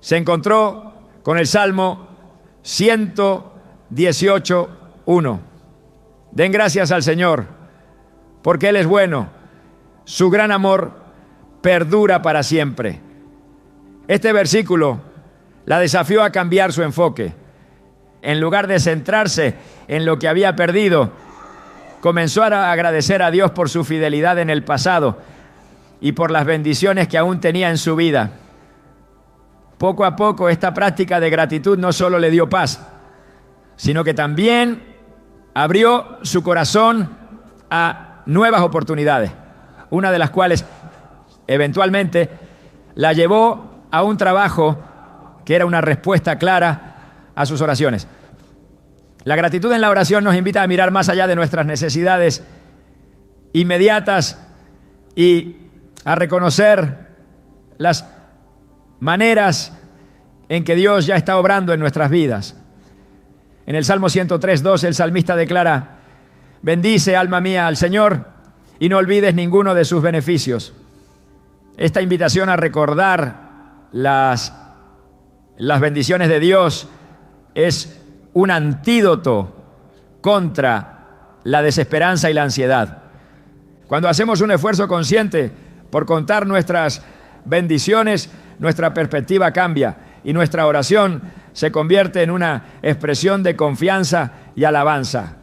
se encontró con el Salmo 118:1. Den gracias al Señor, porque Él es bueno. Su gran amor perdura para siempre. Este versículo la desafió a cambiar su enfoque. En lugar de centrarse en lo que había perdido, comenzó a agradecer a Dios por su fidelidad en el pasado y por las bendiciones que aún tenía en su vida. Poco a poco, esta práctica de gratitud no solo le dio paz, sino que también abrió su corazón a nuevas oportunidades, una de las cuales eventualmente la llevó a un trabajo que era una respuesta clara a sus oraciones. La gratitud en la oración nos invita a mirar más allá de nuestras necesidades inmediatas y a reconocer las maneras en que Dios ya está obrando en nuestras vidas. En el Salmo 103:2 el salmista declara: bendice, alma mía, al Señor, y no olvides ninguno de sus beneficios. Esta invitación a recordar las bendiciones de Dios es un antídoto contra la desesperanza y la ansiedad. Cuando hacemos un esfuerzo consciente por contar nuestras bendiciones, nuestra perspectiva cambia y nuestra oración se convierte en una expresión de confianza y alabanza.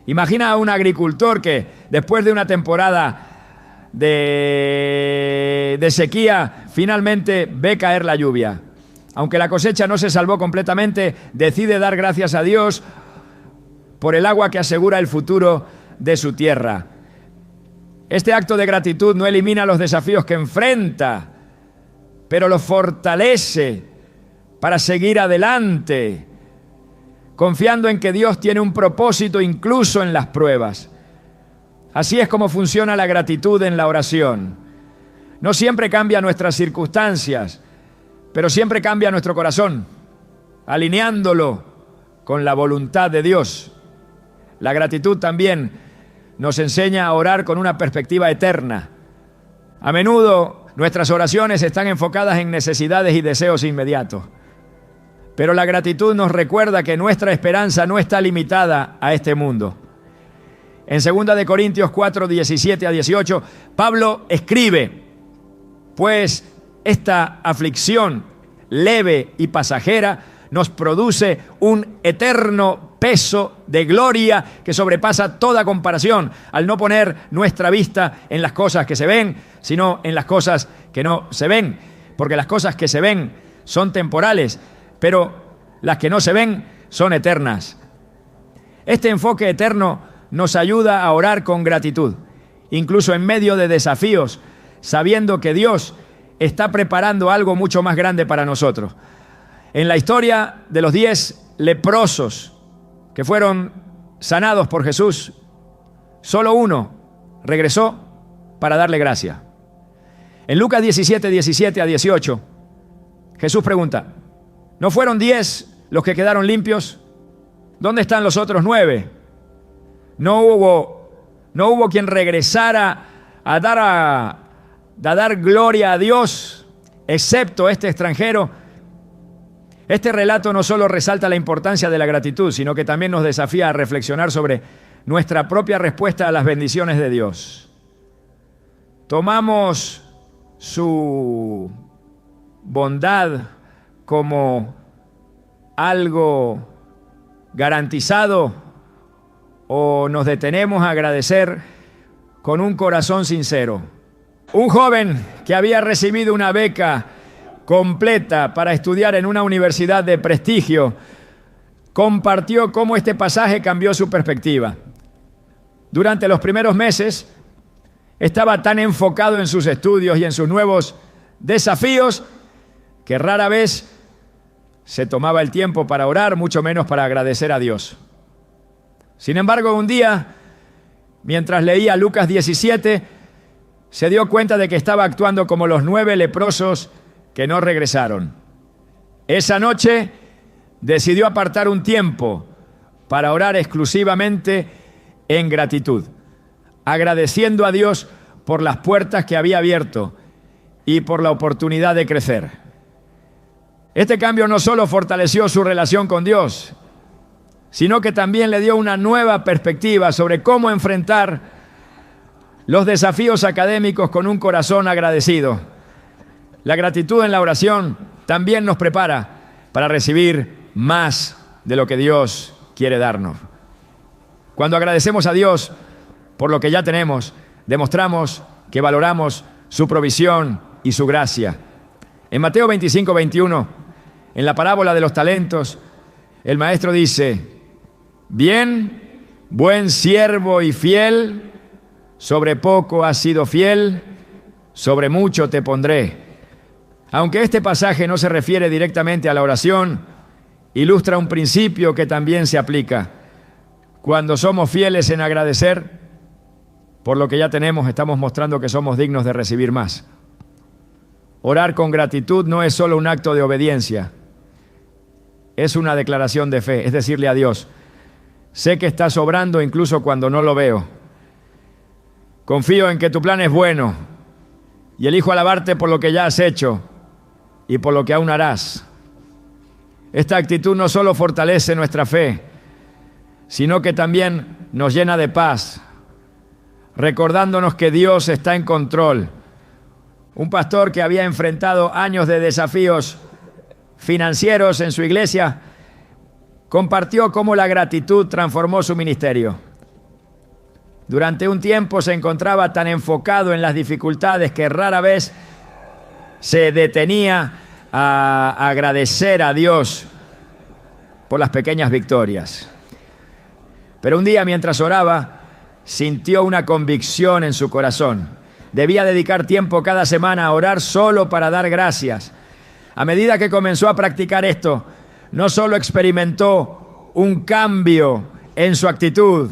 Imagina a un agricultor que después de una temporada de sequía finalmente ve caer la lluvia. Aunque la cosecha no se salvó completamente, decide dar gracias a Dios por el agua que asegura el futuro de su tierra. Este acto de gratitud no elimina los desafíos que enfrenta, pero los fortalece para seguir adelante, confiando en que Dios tiene un propósito incluso en las pruebas. Así es como funciona la gratitud en la oración. No siempre cambia nuestras circunstancias, pero siempre cambia nuestro corazón, alineándolo con la voluntad de Dios. La gratitud también nos enseña a orar con una perspectiva eterna. A menudo nuestras oraciones están enfocadas en necesidades y deseos inmediatos, pero la gratitud nos recuerda que nuestra esperanza no está limitada a este mundo. En 2 de Corintios 4:17-18, Pablo escribe: pues esta aflicción leve y pasajera nos produce un eterno peso de gloria que sobrepasa toda comparación, al no poner nuestra vista en las cosas que se ven, sino en las cosas que no se ven, porque las cosas que se ven son temporales, pero las que no se ven son eternas. Este enfoque eterno nos ayuda a orar con gratitud, incluso en medio de desafíos, sabiendo que Dios está preparando algo mucho más grande para nosotros. En la historia de los 10 leprosos que fueron sanados por Jesús, solo uno regresó para darle gracia. En Lucas 17:17-18, Jesús pregunta: ¿no fueron 10 los que quedaron limpios? ¿Dónde están los otros 9? No hubo No hubo quien regresara a dar gloria a Dios, excepto este extranjero. Este relato no solo resalta la importancia de la gratitud, sino que también nos desafía a reflexionar sobre nuestra propia respuesta a las bendiciones de Dios. Tomamos su bondad como algo garantizado o nos detenemos a agradecer con un corazón sincero. Un joven que había recibido una beca completa para estudiar en una universidad de prestigio compartió cómo este pasaje cambió su perspectiva. Durante los primeros meses estaba tan enfocado en sus estudios y en sus nuevos desafíos que rara vez se tomaba el tiempo para orar, mucho menos para agradecer a Dios. Sin embargo, un día, mientras leía Lucas 17, se dio cuenta de que estaba actuando como los 9 leprosos que no regresaron. Esa noche decidió apartar un tiempo para orar exclusivamente en gratitud, agradeciendo a Dios por las puertas que había abierto y por la oportunidad de crecer. Este cambio no solo fortaleció su relación con Dios, sino que también le dio una nueva perspectiva sobre cómo enfrentar los desafíos académicos con un corazón agradecido. La gratitud en la oración también nos prepara para recibir más de lo que Dios quiere darnos. Cuando agradecemos a Dios por lo que ya tenemos, demostramos que valoramos su provisión y su gracia. En Mateo 25:21, en la parábola de los talentos, el maestro dice: bien, buen siervo y fiel, sobre poco has sido fiel, sobre mucho te pondré. Aunque este pasaje no se refiere directamente a la oración, ilustra un principio que también se aplica. Cuando somos fieles en agradecer por lo que ya tenemos, estamos mostrando que somos dignos de recibir más. Orar con gratitud no es solo un acto de obediencia, es una declaración de fe, es decirle a Dios: sé que estás obrando incluso cuando no lo veo. Confío en que tu plan es bueno y elijo alabarte por lo que ya has hecho y por lo que aún harás. Esta actitud no solo fortalece nuestra fe, sino que también nos llena de paz, recordándonos que Dios está en control. Un pastor que había enfrentado años de desafíos financieros en su iglesia compartió cómo la gratitud transformó su ministerio. Durante un tiempo se encontraba tan enfocado en las dificultades que rara vez se detenía a agradecer a Dios por las pequeñas victorias. Pero un día, mientras oraba, sintió una convicción en su corazón. Debía dedicar tiempo cada semana a orar solo para dar gracias. A medida que comenzó a practicar esto, no solo experimentó un cambio en su actitud,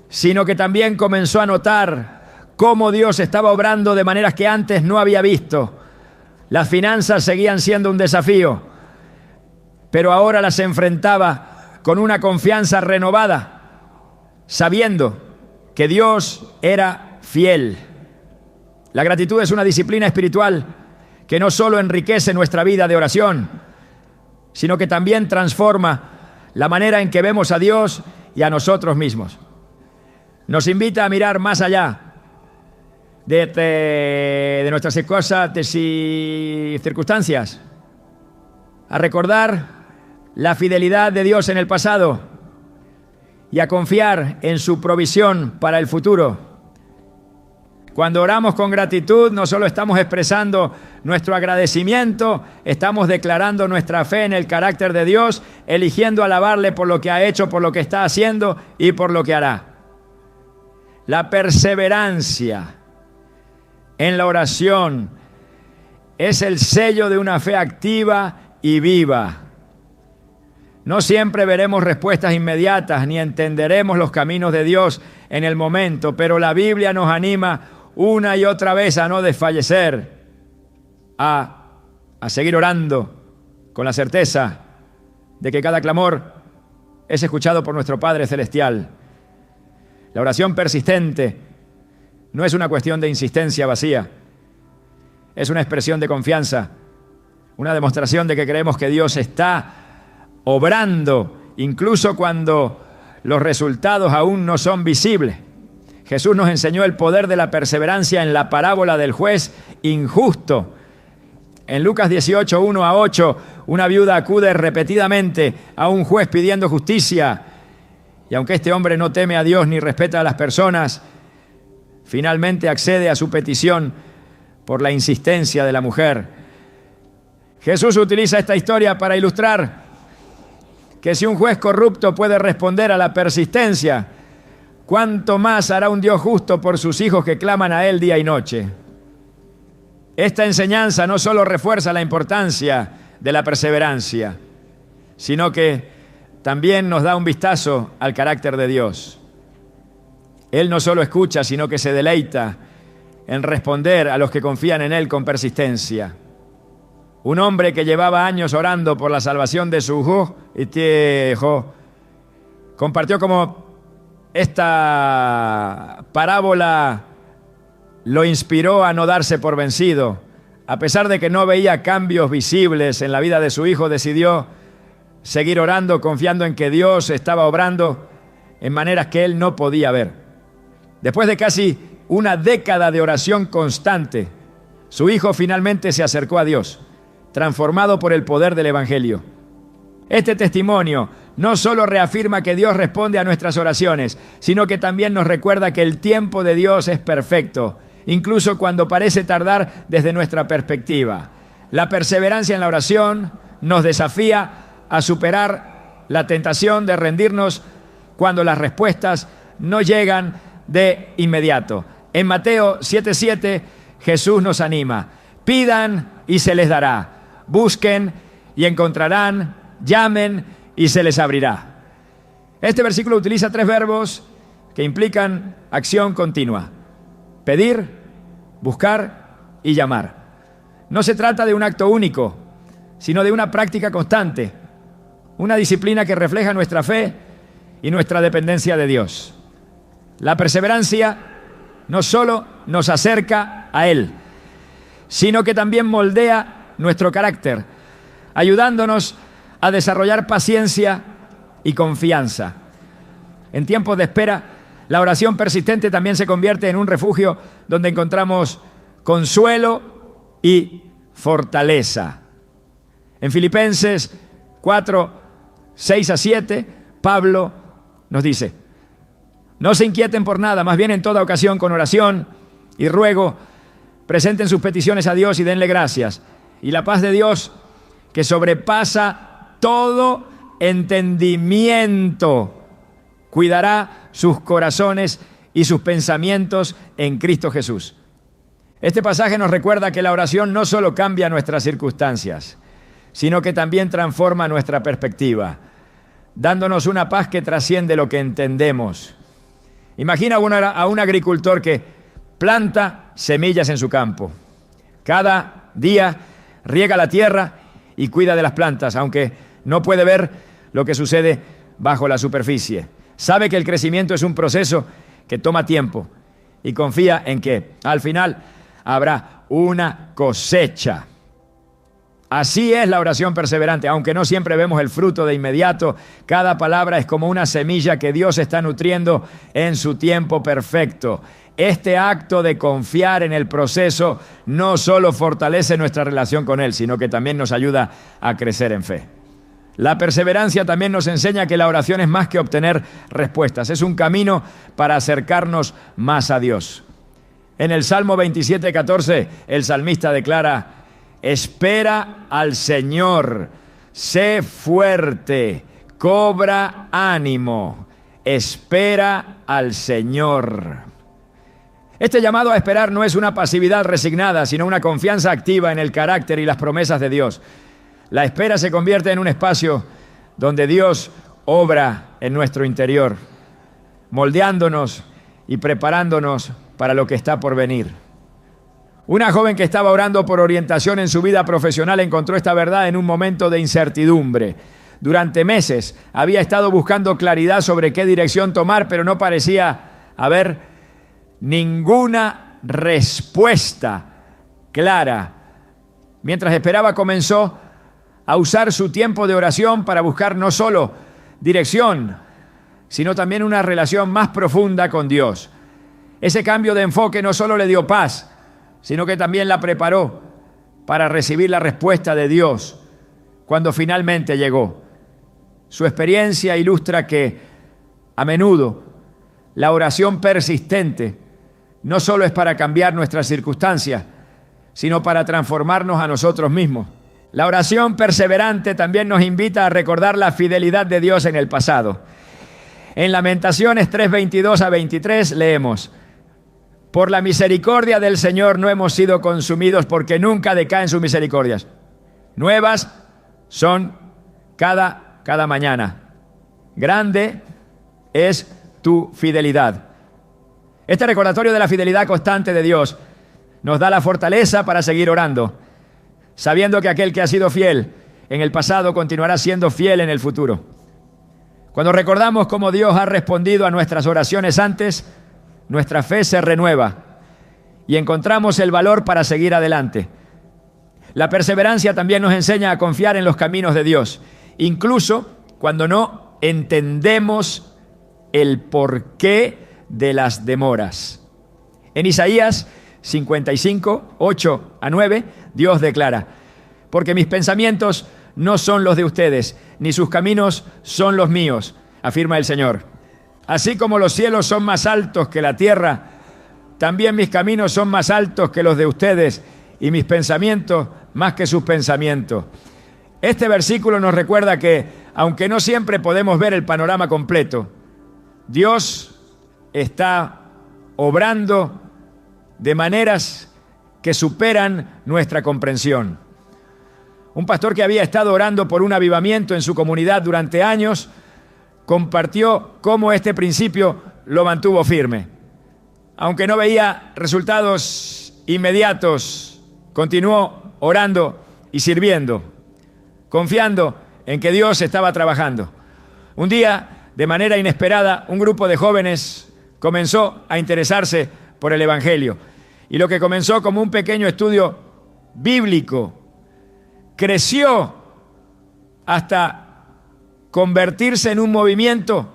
sino que también comenzó a notar cómo Dios estaba obrando de maneras que antes no había visto. Las finanzas seguían siendo un desafío, pero ahora las enfrentaba con una confianza renovada, sabiendo que Dios era fiel. La gratitud es una disciplina espiritual que no solo enriquece nuestra vida de oración, sino que también transforma la manera en que vemos a Dios y a nosotros mismos. Nos invita a mirar más allá de nuestras cosas y circunstancias, a recordar la fidelidad de Dios en el pasado y a confiar en su provisión para el futuro. Cuando oramos con gratitud, no solo estamos expresando nuestro agradecimiento, estamos declarando nuestra fe en el carácter de Dios, eligiendo alabarle por lo que ha hecho, por lo que está haciendo y por lo que hará. La perseverancia en la oración es el sello de una fe activa y viva. No siempre veremos respuestas inmediatas ni entenderemos los caminos de Dios en el momento, pero la Biblia nos anima una y otra vez a no desfallecer, a seguir orando con la certeza de que cada clamor es escuchado por nuestro Padre Celestial. La oración persistente no es una cuestión de insistencia vacía, es una expresión de confianza, una demostración de que creemos que Dios está obrando, incluso cuando los resultados aún no son visibles. Jesús nos enseñó el poder de la perseverancia en la parábola del juez injusto. En Lucas 18, 1-8, una viuda acude repetidamente a un juez pidiendo justicia, y aunque este hombre no teme a Dios ni respeta a las personas, finalmente accede a su petición por la insistencia de la mujer. Jesús utiliza esta historia para ilustrar que si un juez corrupto puede responder a la persistencia, ¿cuánto más hará un Dios justo por sus hijos que claman a Él día y noche? Esta enseñanza no solo refuerza la importancia de la perseverancia, sino que también nos da un vistazo al carácter de Dios. Él no solo escucha, sino que se deleita en responder a los que confían en Él con persistencia. Un hombre que llevaba años orando por la salvación de su hijo, compartió cómo esta parábola lo inspiró a no darse por vencido. A pesar de que no veía cambios visibles en la vida de su hijo, decidió seguir orando, confiando en que Dios estaba obrando en maneras que él no podía ver. Después de casi una década de oración constante, su hijo finalmente se acercó a Dios, transformado por el poder del Evangelio. Este testimonio no solo reafirma que Dios responde a nuestras oraciones, sino que también nos recuerda que el tiempo de Dios es perfecto, incluso cuando parece tardar desde nuestra perspectiva. La perseverancia en la oración nos desafía a superar la tentación de rendirnos cuando las respuestas no llegan de inmediato. En Mateo 7:7, Jesús nos anima: pidan y se les dará, busquen y encontrarán, llamen y se les abrirá. Este versículo utiliza 3 verbos que implican acción continua: pedir, buscar y llamar. No se trata de un acto único, sino de una práctica constante, una disciplina que refleja nuestra fe y nuestra dependencia de Dios. La perseverancia no solo nos acerca a Él, sino que también moldea nuestro carácter, ayudándonos a desarrollar paciencia y confianza. En tiempos de espera, la oración persistente también se convierte en un refugio donde encontramos consuelo y fortaleza. En Filipenses 4:6-7, Pablo nos dice: no se inquieten por nada, más bien en toda ocasión con oración y ruego presenten sus peticiones a Dios y denle gracias. Y la paz de Dios, que sobrepasa todo entendimiento, cuidará sus corazones y sus pensamientos en Cristo Jesús. Este pasaje nos recuerda que la oración no solo cambia nuestras circunstancias, sino que también transforma nuestra perspectiva, dándonos una paz que trasciende lo que entendemos. Imagina a un agricultor que planta semillas en su campo. Cada día riega la tierra y cuida de las plantas, aunque no puede ver lo que sucede bajo la superficie. Sabe que el crecimiento es un proceso que toma tiempo y confía en que al final habrá una cosecha. Así es la oración perseverante. Aunque no siempre vemos el fruto de inmediato, cada palabra es como una semilla que Dios está nutriendo en su tiempo perfecto. Este acto de confiar en el proceso no solo fortalece nuestra relación con Él, sino que también nos ayuda a crecer en fe. La perseverancia también nos enseña que la oración es más que obtener respuestas, es un camino para acercarnos más a Dios. En el Salmo 27:14, el salmista declara: espera al Señor, sé fuerte, cobra ánimo, espera al Señor. Este llamado a esperar no es una pasividad resignada, sino una confianza activa en el carácter y las promesas de Dios. La espera se convierte en un espacio donde Dios obra en nuestro interior, moldeándonos y preparándonos para lo que está por venir. Una joven que estaba orando por orientación en su vida profesional encontró esta verdad en un momento de incertidumbre. Durante meses había estado buscando claridad sobre qué dirección tomar, pero no parecía haber ninguna respuesta clara. Mientras esperaba, comenzó a usar su tiempo de oración para buscar no solo dirección, sino también una relación más profunda con Dios. Ese cambio de enfoque no solo le dio paz, sino que también la preparó para recibir la respuesta de Dios cuando finalmente llegó. Su experiencia ilustra que a menudo la oración persistente no solo es para cambiar nuestras circunstancias, sino para transformarnos a nosotros mismos. La oración perseverante también nos invita a recordar la fidelidad de Dios en el pasado. En Lamentaciones 3:22-23 leemos: por la misericordia del Señor no hemos sido consumidos, porque nunca decaen sus misericordias. Nuevas son cada mañana. Grande es tu fidelidad. Este recordatorio de la fidelidad constante de Dios nos da la fortaleza para seguir orando, sabiendo que aquel que ha sido fiel en el pasado continuará siendo fiel en el futuro. Cuando recordamos cómo Dios ha respondido a nuestras oraciones antes, nuestra fe se renueva y encontramos el valor para seguir adelante. La perseverancia también nos enseña a confiar en los caminos de Dios, incluso cuando no entendemos el porqué de las demoras. En Isaías 55, 8-9, Dios declara: porque mis pensamientos no son los de ustedes, ni sus caminos son los míos, afirma el Señor. Así como los cielos son más altos que la tierra, también mis caminos son más altos que los de ustedes, y mis pensamientos más que sus pensamientos. Este versículo nos recuerda que, aunque no siempre podemos ver el panorama completo, Dios está obrando de maneras que superan nuestra comprensión. Un pastor que había estado orando por un avivamiento en su comunidad durante años compartió cómo este principio lo mantuvo firme. Aunque no veía resultados inmediatos, continuó orando y sirviendo, confiando en que Dios estaba trabajando. Un día, de manera inesperada, un grupo de jóvenes comenzó a interesarse por el Evangelio. Y lo que comenzó como un pequeño estudio bíblico creció hasta convertirse en un movimiento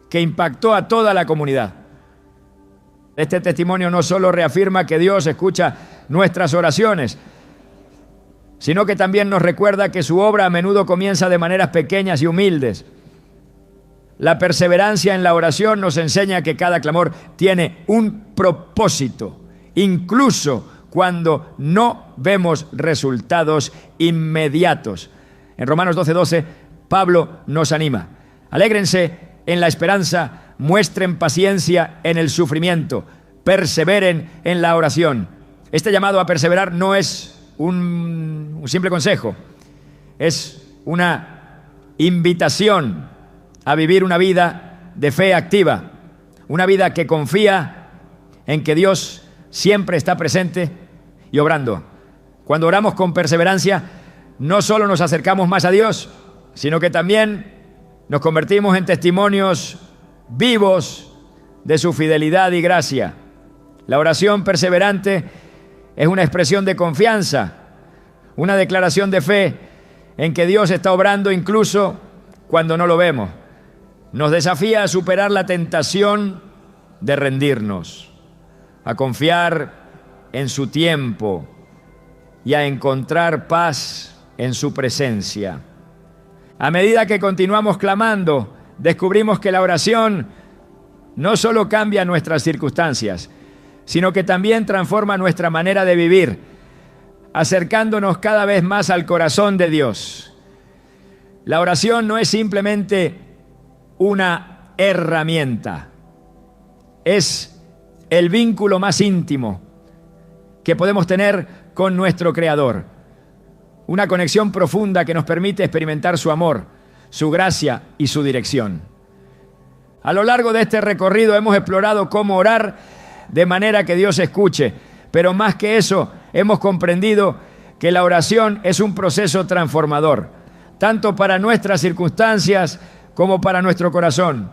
que impactó a toda la comunidad. Este testimonio no solo reafirma que Dios escucha nuestras oraciones, sino que también nos recuerda que su obra a menudo comienza de maneras pequeñas y humildes. La perseverancia en la oración nos enseña que cada clamor tiene un propósito, incluso cuando no vemos resultados inmediatos. En Romanos 12:12, Pablo nos anima: alégrense en la esperanza, muestren paciencia en el sufrimiento, perseveren en la oración. Este llamado a perseverar no es un simple consejo, es una invitación a vivir una vida de fe activa, una vida que confía en que Dios siempre está presente y obrando. Cuando oramos con perseverancia, no solo nos acercamos más a Dios, sino que también nos convertimos en testimonios vivos de su fidelidad y gracia. La oración perseverante es una expresión de confianza, una declaración de fe en que Dios está obrando incluso cuando no lo vemos. Nos desafía a superar la tentación de rendirnos, a confiar en su tiempo y a encontrar paz en su presencia. A medida que continuamos clamando, descubrimos que la oración no solo cambia nuestras circunstancias, sino que también transforma nuestra manera de vivir, acercándonos cada vez más al corazón de Dios. La oración no es simplemente una herramienta, es el vínculo más íntimo que podemos tener con nuestro Creador. Una conexión profunda que nos permite experimentar su amor, su gracia y su dirección. A lo largo de este recorrido hemos explorado cómo orar de manera que Dios escuche, pero más que eso, hemos comprendido que la oración es un proceso transformador, tanto para nuestras circunstancias como para nuestro corazón.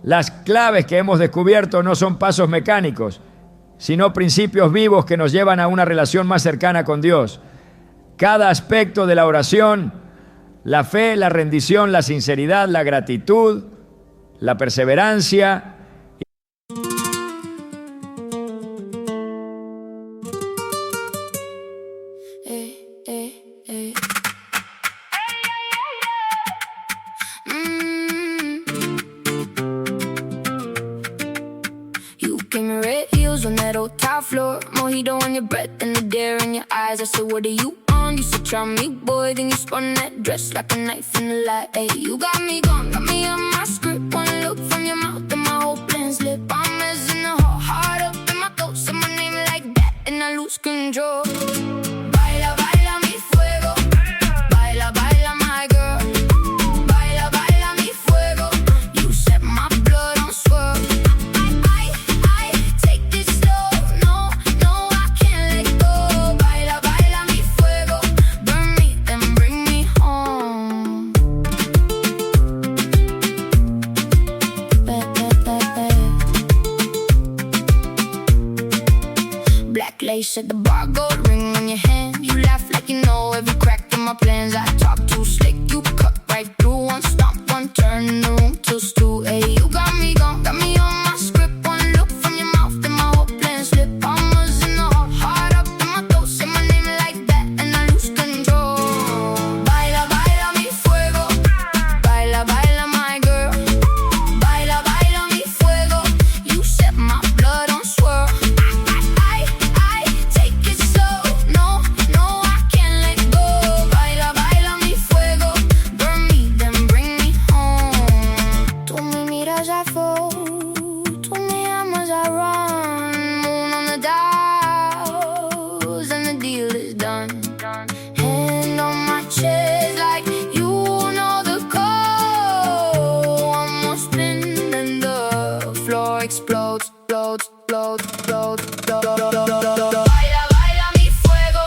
Las claves que hemos descubierto no son pasos mecánicos, sino principios vivos que nos llevan a una relación más cercana con Dios. Cada aspecto de la oración, la fe, la rendición, la sinceridad, la gratitud, la perseverancia. You gave me red heels on that old tile floor, mojito on your breath and the dare in your eyes. I said, what are you on? You said, try me, boy. Then you spun that dress like a knife in the light. Hey, you got me gone, got me on my script. One look from your mouth and my whole plan slip. I'm messing the whole heart up in my throat. Say my name like that and I lose control. Baila, baila mi fuego. Baila, baila my girl. Baila, baila mi fuego. You set my blood on swirl. I take this slow. No, no, I can't let go. Baila, baila mi fuego. Burn me, then bring me home. Black lace at the bar, gold ring on your hand. You laugh like you know every crack in my plans. I talk too slick, you cut right through. One stomp, one turn in the room till stew. Hey, you got me gone, got me on my script. One look from your mouth and my whole plan slip. Palmas in the hot, heart up in my throat. Say my name like that and I lose control. Baila, baila mi fuego. Baila, baila my girl. Baila, baila mi fuego. You set my blood on swirl. I take it slow. No, no, I can't let go. Baila, baila mi fuego. Burn me, then bring me home. Tú me miras, I fall. Tú me amas, I run. Moon on the dials and the deal is done. Hand on my chest like you know the code. One more spin and the floor explodes, explodes, explodes, explodes, explodes. Baila, baila mi fuego.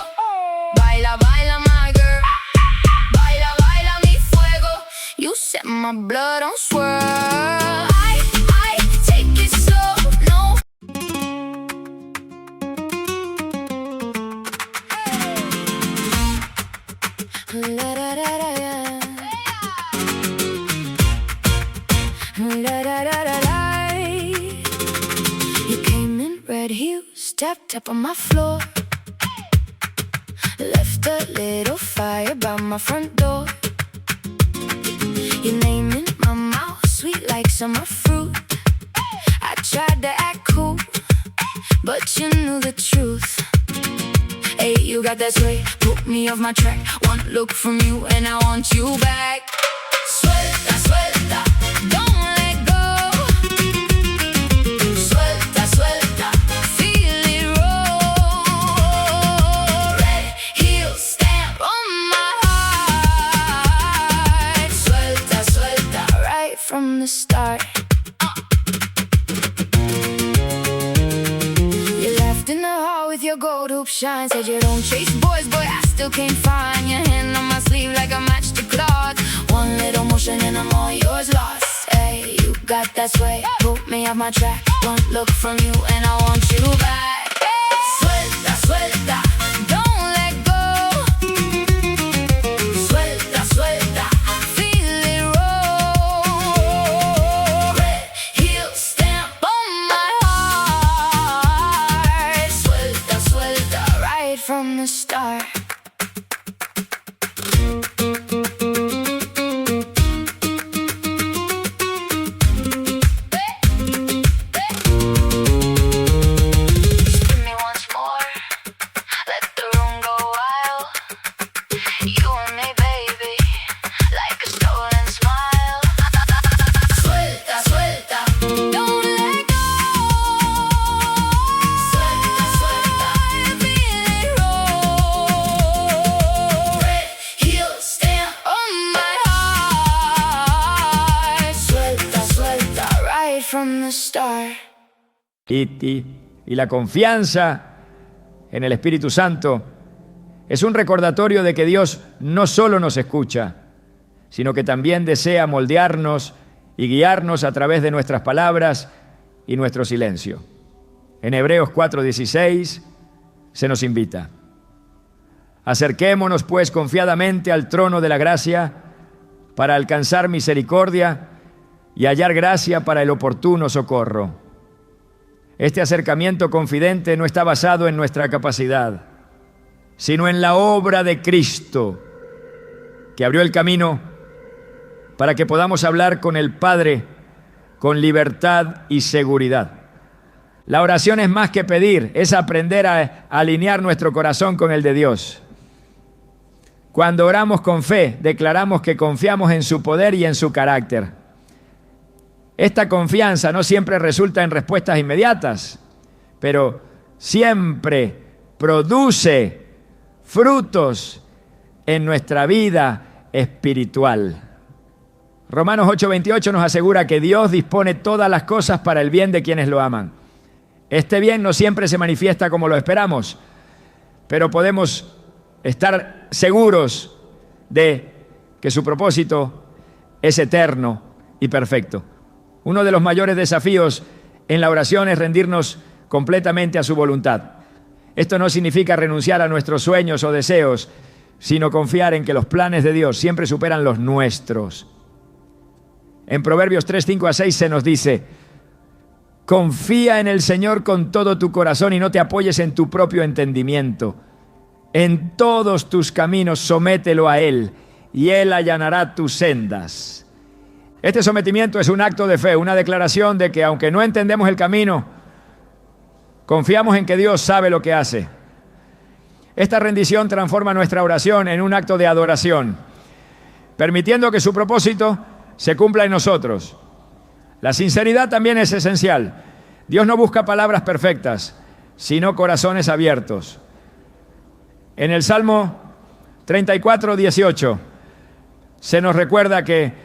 Baila, baila my girl. Baila, baila mi fuego. You set my blood on swirl. I take it slow. No. La da da da da. La da da da da. You came in red heels, stepped up on my floor. Left a little fire by my front door. Your name in my mouth, sweet like summer fruit. I tried to act cool, but you knew the truth. Hey, you got that sway, put me off my track. One look from you and I want you back. Suelta, suelta, don't let go. Suelta, suelta, feel it roll. Red heel stamp on my heart. Suelta, suelta, right from the start. You laughed in the hall with your gold hoop shine. Said you don't chase boys, boy, I still can't find your hand on my sleeve like a matchstick cloth. One little motion and I'm all yours lost. Hey, you got that sway, put me off my track. One look from you and I want you back. Suelta, suelta, don't let go. Suelta, suelta, feel it roll. Red heel stamp on my heart. Suelta, suelta, right from the start. Spin me once more, let the room go wild. You and me, baby, like a stolen smile. Suelta, suelta, don't let go. Suelta, suelta, feel it roll. Red heel stamp on my heart. Suelta, suelta, right from the start. Y la confianza en el Espíritu Santo es un recordatorio de que Dios no solo nos escucha, sino que también desea moldearnos y guiarnos a través de nuestras palabras y nuestro silencio. En Hebreos 4:16 se nos invita: acerquémonos pues confiadamente al trono de la gracia para alcanzar misericordia y hallar gracia para el oportuno socorro. Este acercamiento confidente no está basado en nuestra capacidad, sino en la obra de Cristo, que abrió el camino para que podamos hablar con el Padre con libertad y seguridad. La oración es más que pedir, es aprender a alinear nuestro corazón con el de Dios. Cuando oramos con fe, declaramos que confiamos en su poder y en su carácter. Esta confianza no siempre resulta en respuestas inmediatas, pero siempre produce frutos en nuestra vida espiritual. Romanos 8:28 nos asegura que Dios dispone todas las cosas para el bien de quienes lo aman. Este bien no siempre se manifiesta como lo esperamos, pero podemos estar seguros de que su propósito es eterno y perfecto. Uno de los mayores desafíos en la oración es rendirnos completamente a su voluntad. Esto no significa renunciar a nuestros sueños o deseos, sino confiar en que los planes de Dios siempre superan los nuestros. En Proverbios 3:5-6 se nos dice: confía en el Señor con todo tu corazón y no te apoyes en tu propio entendimiento. En todos tus caminos somételo a Él y Él allanará tus sendas. Este sometimiento es un acto de fe, una declaración de que aunque no entendemos el camino, confiamos en que Dios sabe lo que hace. Esta rendición transforma nuestra oración en un acto de adoración, permitiendo que su propósito se cumpla en nosotros. La sinceridad también es esencial. Dios no busca palabras perfectas, sino corazones abiertos. En el Salmo 34:18 se nos recuerda que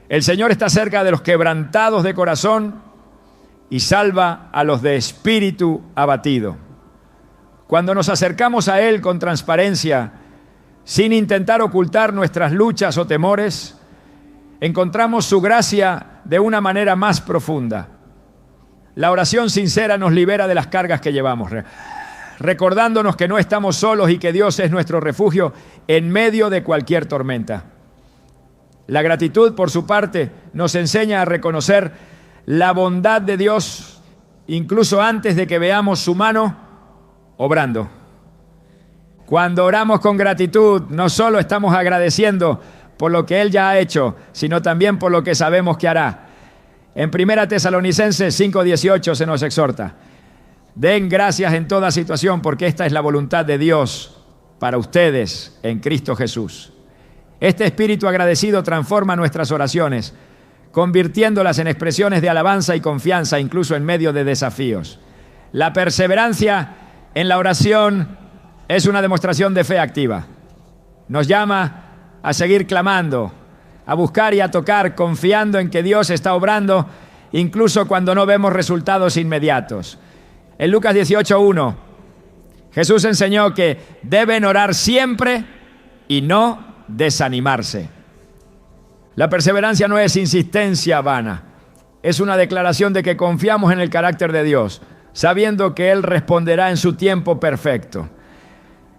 el Señor está cerca de los quebrantados de corazón y salva a los de espíritu abatido. Cuando nos acercamos a Él con transparencia, sin intentar ocultar nuestras luchas o temores, encontramos su gracia de una manera más profunda. La oración sincera nos libera de las cargas que llevamos, recordándonos que no estamos solos y que Dios es nuestro refugio en medio de cualquier tormenta. La gratitud, por su parte, nos enseña a reconocer la bondad de Dios incluso antes de que veamos su mano obrando. Cuando oramos con gratitud, no solo estamos agradeciendo por lo que Él ya ha hecho, sino también por lo que sabemos que hará. En 1 Tesalonicenses 5:18 se nos exhorta: den gracias en toda situación, porque esta es la voluntad de Dios para ustedes en Cristo Jesús. Este espíritu agradecido transforma nuestras oraciones, convirtiéndolas en expresiones de alabanza y confianza, incluso en medio de desafíos. La perseverancia en la oración es una demostración de fe activa. Nos llama a seguir clamando, a buscar y a tocar, confiando en que Dios está obrando, incluso cuando no vemos resultados inmediatos. En Lucas 18:1, Jesús enseñó que deben orar siempre y no desanimarse. La perseverancia no es insistencia vana, es una declaración de que confiamos en el carácter de Dios, sabiendo que Él responderá en su tiempo perfecto.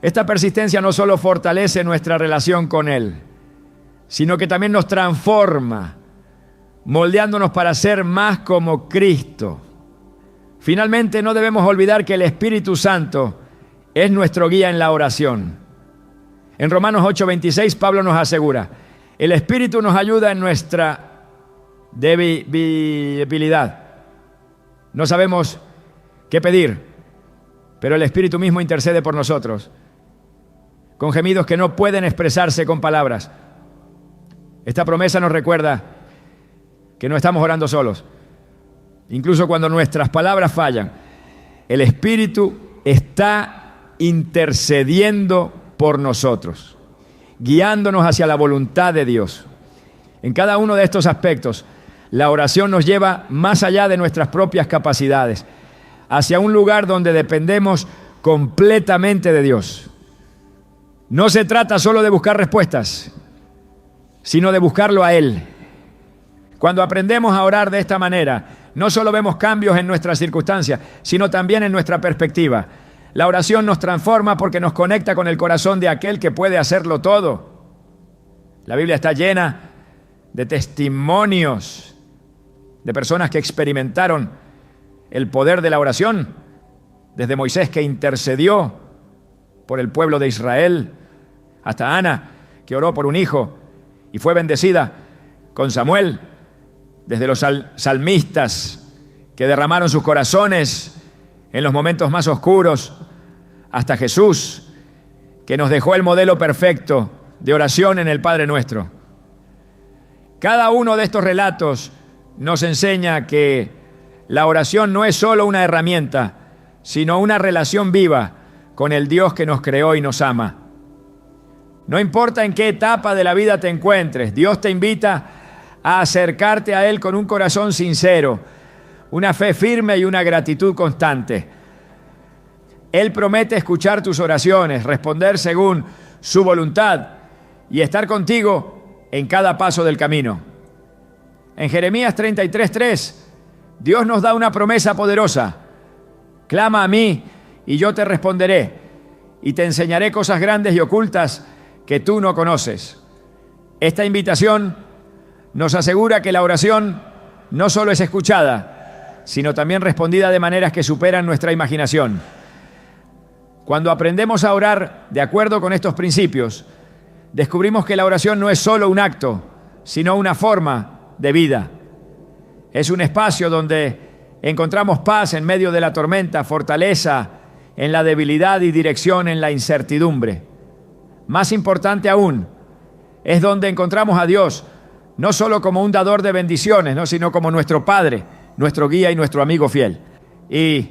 Esta persistencia no solo fortalece nuestra relación con Él, sino que también nos transforma, moldeándonos para ser más como Cristo. Finalmente, no debemos olvidar que el Espíritu Santo es nuestro guía en la oración. En Romanos 8:26, Pablo nos asegura: el Espíritu nos ayuda en nuestra debilidad. No sabemos qué pedir, pero el Espíritu mismo intercede por nosotros, con gemidos que no pueden expresarse con palabras. Esta promesa nos recuerda que no estamos orando solos. Incluso cuando nuestras palabras fallan, el Espíritu está intercediendo por nosotros, guiándonos hacia la voluntad de Dios. En cada uno de estos aspectos, la oración nos lleva más allá de nuestras propias capacidades, hacia un lugar donde dependemos completamente de Dios. No se trata solo de buscar respuestas, sino de buscarlo a Él. Cuando aprendemos a orar de esta manera, no solo vemos cambios en nuestras circunstancias, sino también en nuestra perspectiva. La oración nos transforma porque nos conecta con el corazón de aquel que puede hacerlo todo. La Biblia está llena de testimonios de personas que experimentaron el poder de la oración, desde Moisés, que intercedió por el pueblo de Israel, hasta Ana, que oró por un hijo y fue bendecida con Samuel, desde los salmistas que derramaron sus corazones en los momentos más oscuros, hasta Jesús, que nos dejó el modelo perfecto de oración en el Padre Nuestro. Cada uno de estos relatos nos enseña que la oración no es solo una herramienta, sino una relación viva con el Dios que nos creó y nos ama. No importa en qué etapa de la vida te encuentres, Dios te invita a acercarte a Él con un corazón sincero, una fe firme y una gratitud constante. Él promete escuchar tus oraciones, responder según su voluntad y estar contigo en cada paso del camino. En Jeremías 33:3, Dios nos da una promesa poderosa. Clama a mí y yo te responderé y te enseñaré cosas grandes y ocultas que tú no conoces. Esta invitación nos asegura que la oración no solo es escuchada, sino también respondida de maneras que superan nuestra imaginación. Cuando aprendemos a orar de acuerdo con estos principios, descubrimos que la oración no es solo un acto, sino una forma de vida. Es un espacio donde encontramos paz en medio de la tormenta, fortaleza en la debilidad y dirección en la incertidumbre. Más importante aún, es donde encontramos a Dios, no solo como un dador de bendiciones, sino como nuestro Padre, nuestro guía y nuestro amigo fiel. Y